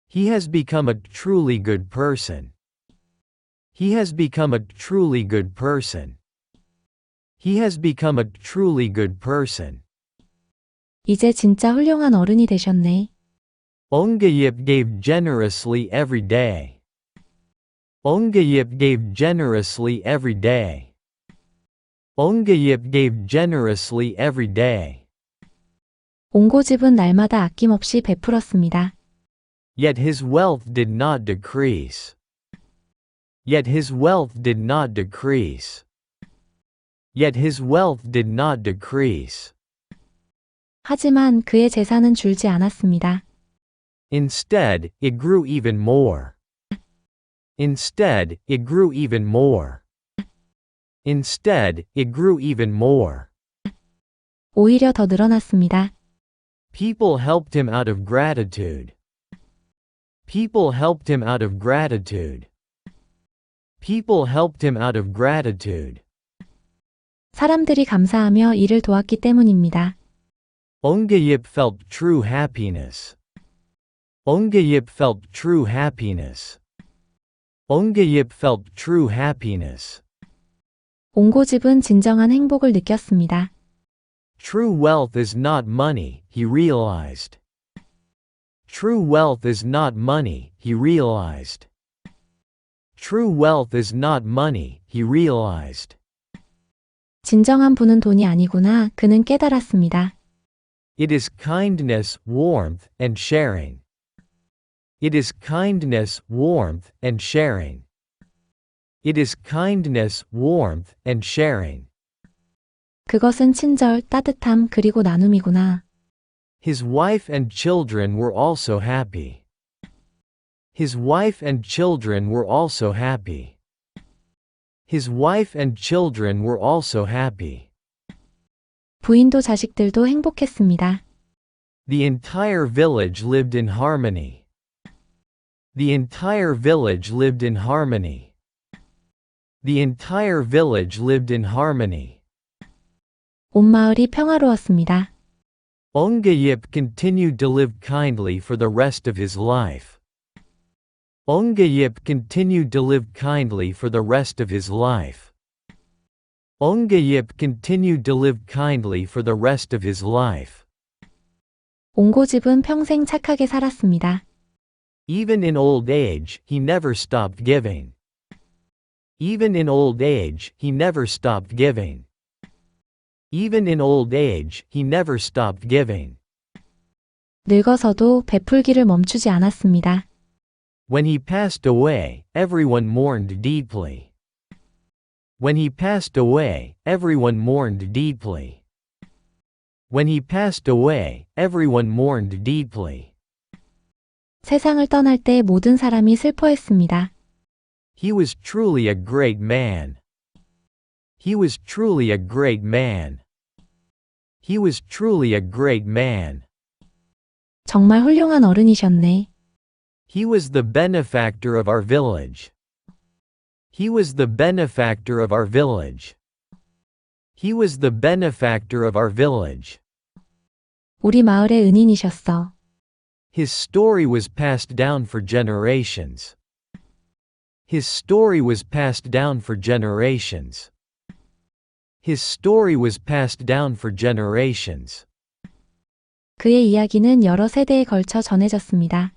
He has become a truly good person. He has become a truly good person. He has become a truly good person. 이제 진짜 훌륭한 어른이 되셨네. Ongayip gave generously every day. Ongayip gave generously every day. Ongayip gave generously every day. 옹고집은 날마다 아낌없이 베풀었습니다. Yet his wealth did not decrease. Yet his wealth did not decrease. Yet his wealth did not decrease. 하지만 그의 재산은 줄지 않았습니다. Instead, it grew even more. Instead, it grew even more. Instead, it grew even more. 오히려 더 늘어났습니다. People helped him out of gratitude. People helped him out of gratitude. People helped him out of gratitude. 사람들이 감사하며 이를 도왔기 때문입니다. Ongayip felt true happiness. Ongayip felt true happiness. Ongayip felt true happiness. 옹고집은 진정한 행복을 느꼈습니다. True wealth is not money, he realized. True wealth is not money, he realized. True wealth is not money, he realized. 진정한 부는 돈이 아니구나, 그는 깨달았습니다. It is kindness, warmth, and sharing. It is kindness, warmth, and sharing. It is kindness, warmth, and sharing. 그것은 친절, 따뜻함, 그리고 나눔이구나. His wife and children were also happy. His wife and children were also happy. His wife and children were also happy. 부인도 자식들도 행복했습니다. The entire village lived in harmony. The entire village lived in harmony. The entire village lived in harmony. 온 마을이 평화로웠습니다. Ongayip continued to live kindly for the rest of his life. Ongayip continued to live kindly for the rest of his life. Ongayip continued to live kindly for the rest of his life. 옹고집은 평생 착하게 살았습니다. Even in old age, he never stopped giving. Even in old age, he never stopped giving. Even in old age, he never stopped giving. 늙어서도 베풀기를 멈추지 않았습니다. When he passed away, everyone mourned deeply. When he passed away, everyone mourned deeply. When he passed away, everyone mourned deeply. 세상을 떠날 때 모든 사람이 슬퍼했습니다. He was truly a great man. He was truly a great man. He was truly a great man. 정말 훌륭한 어른이셨네. He was the benefactor of our village. He was the benefactor of our village. He was the benefactor of our village. 우리 마을의 은인이셨어. His story was passed down for generations. His story was passed down for generations. His story was passed down for generations. 그의 이야기는 여러 세대에 걸쳐 전해졌습니다.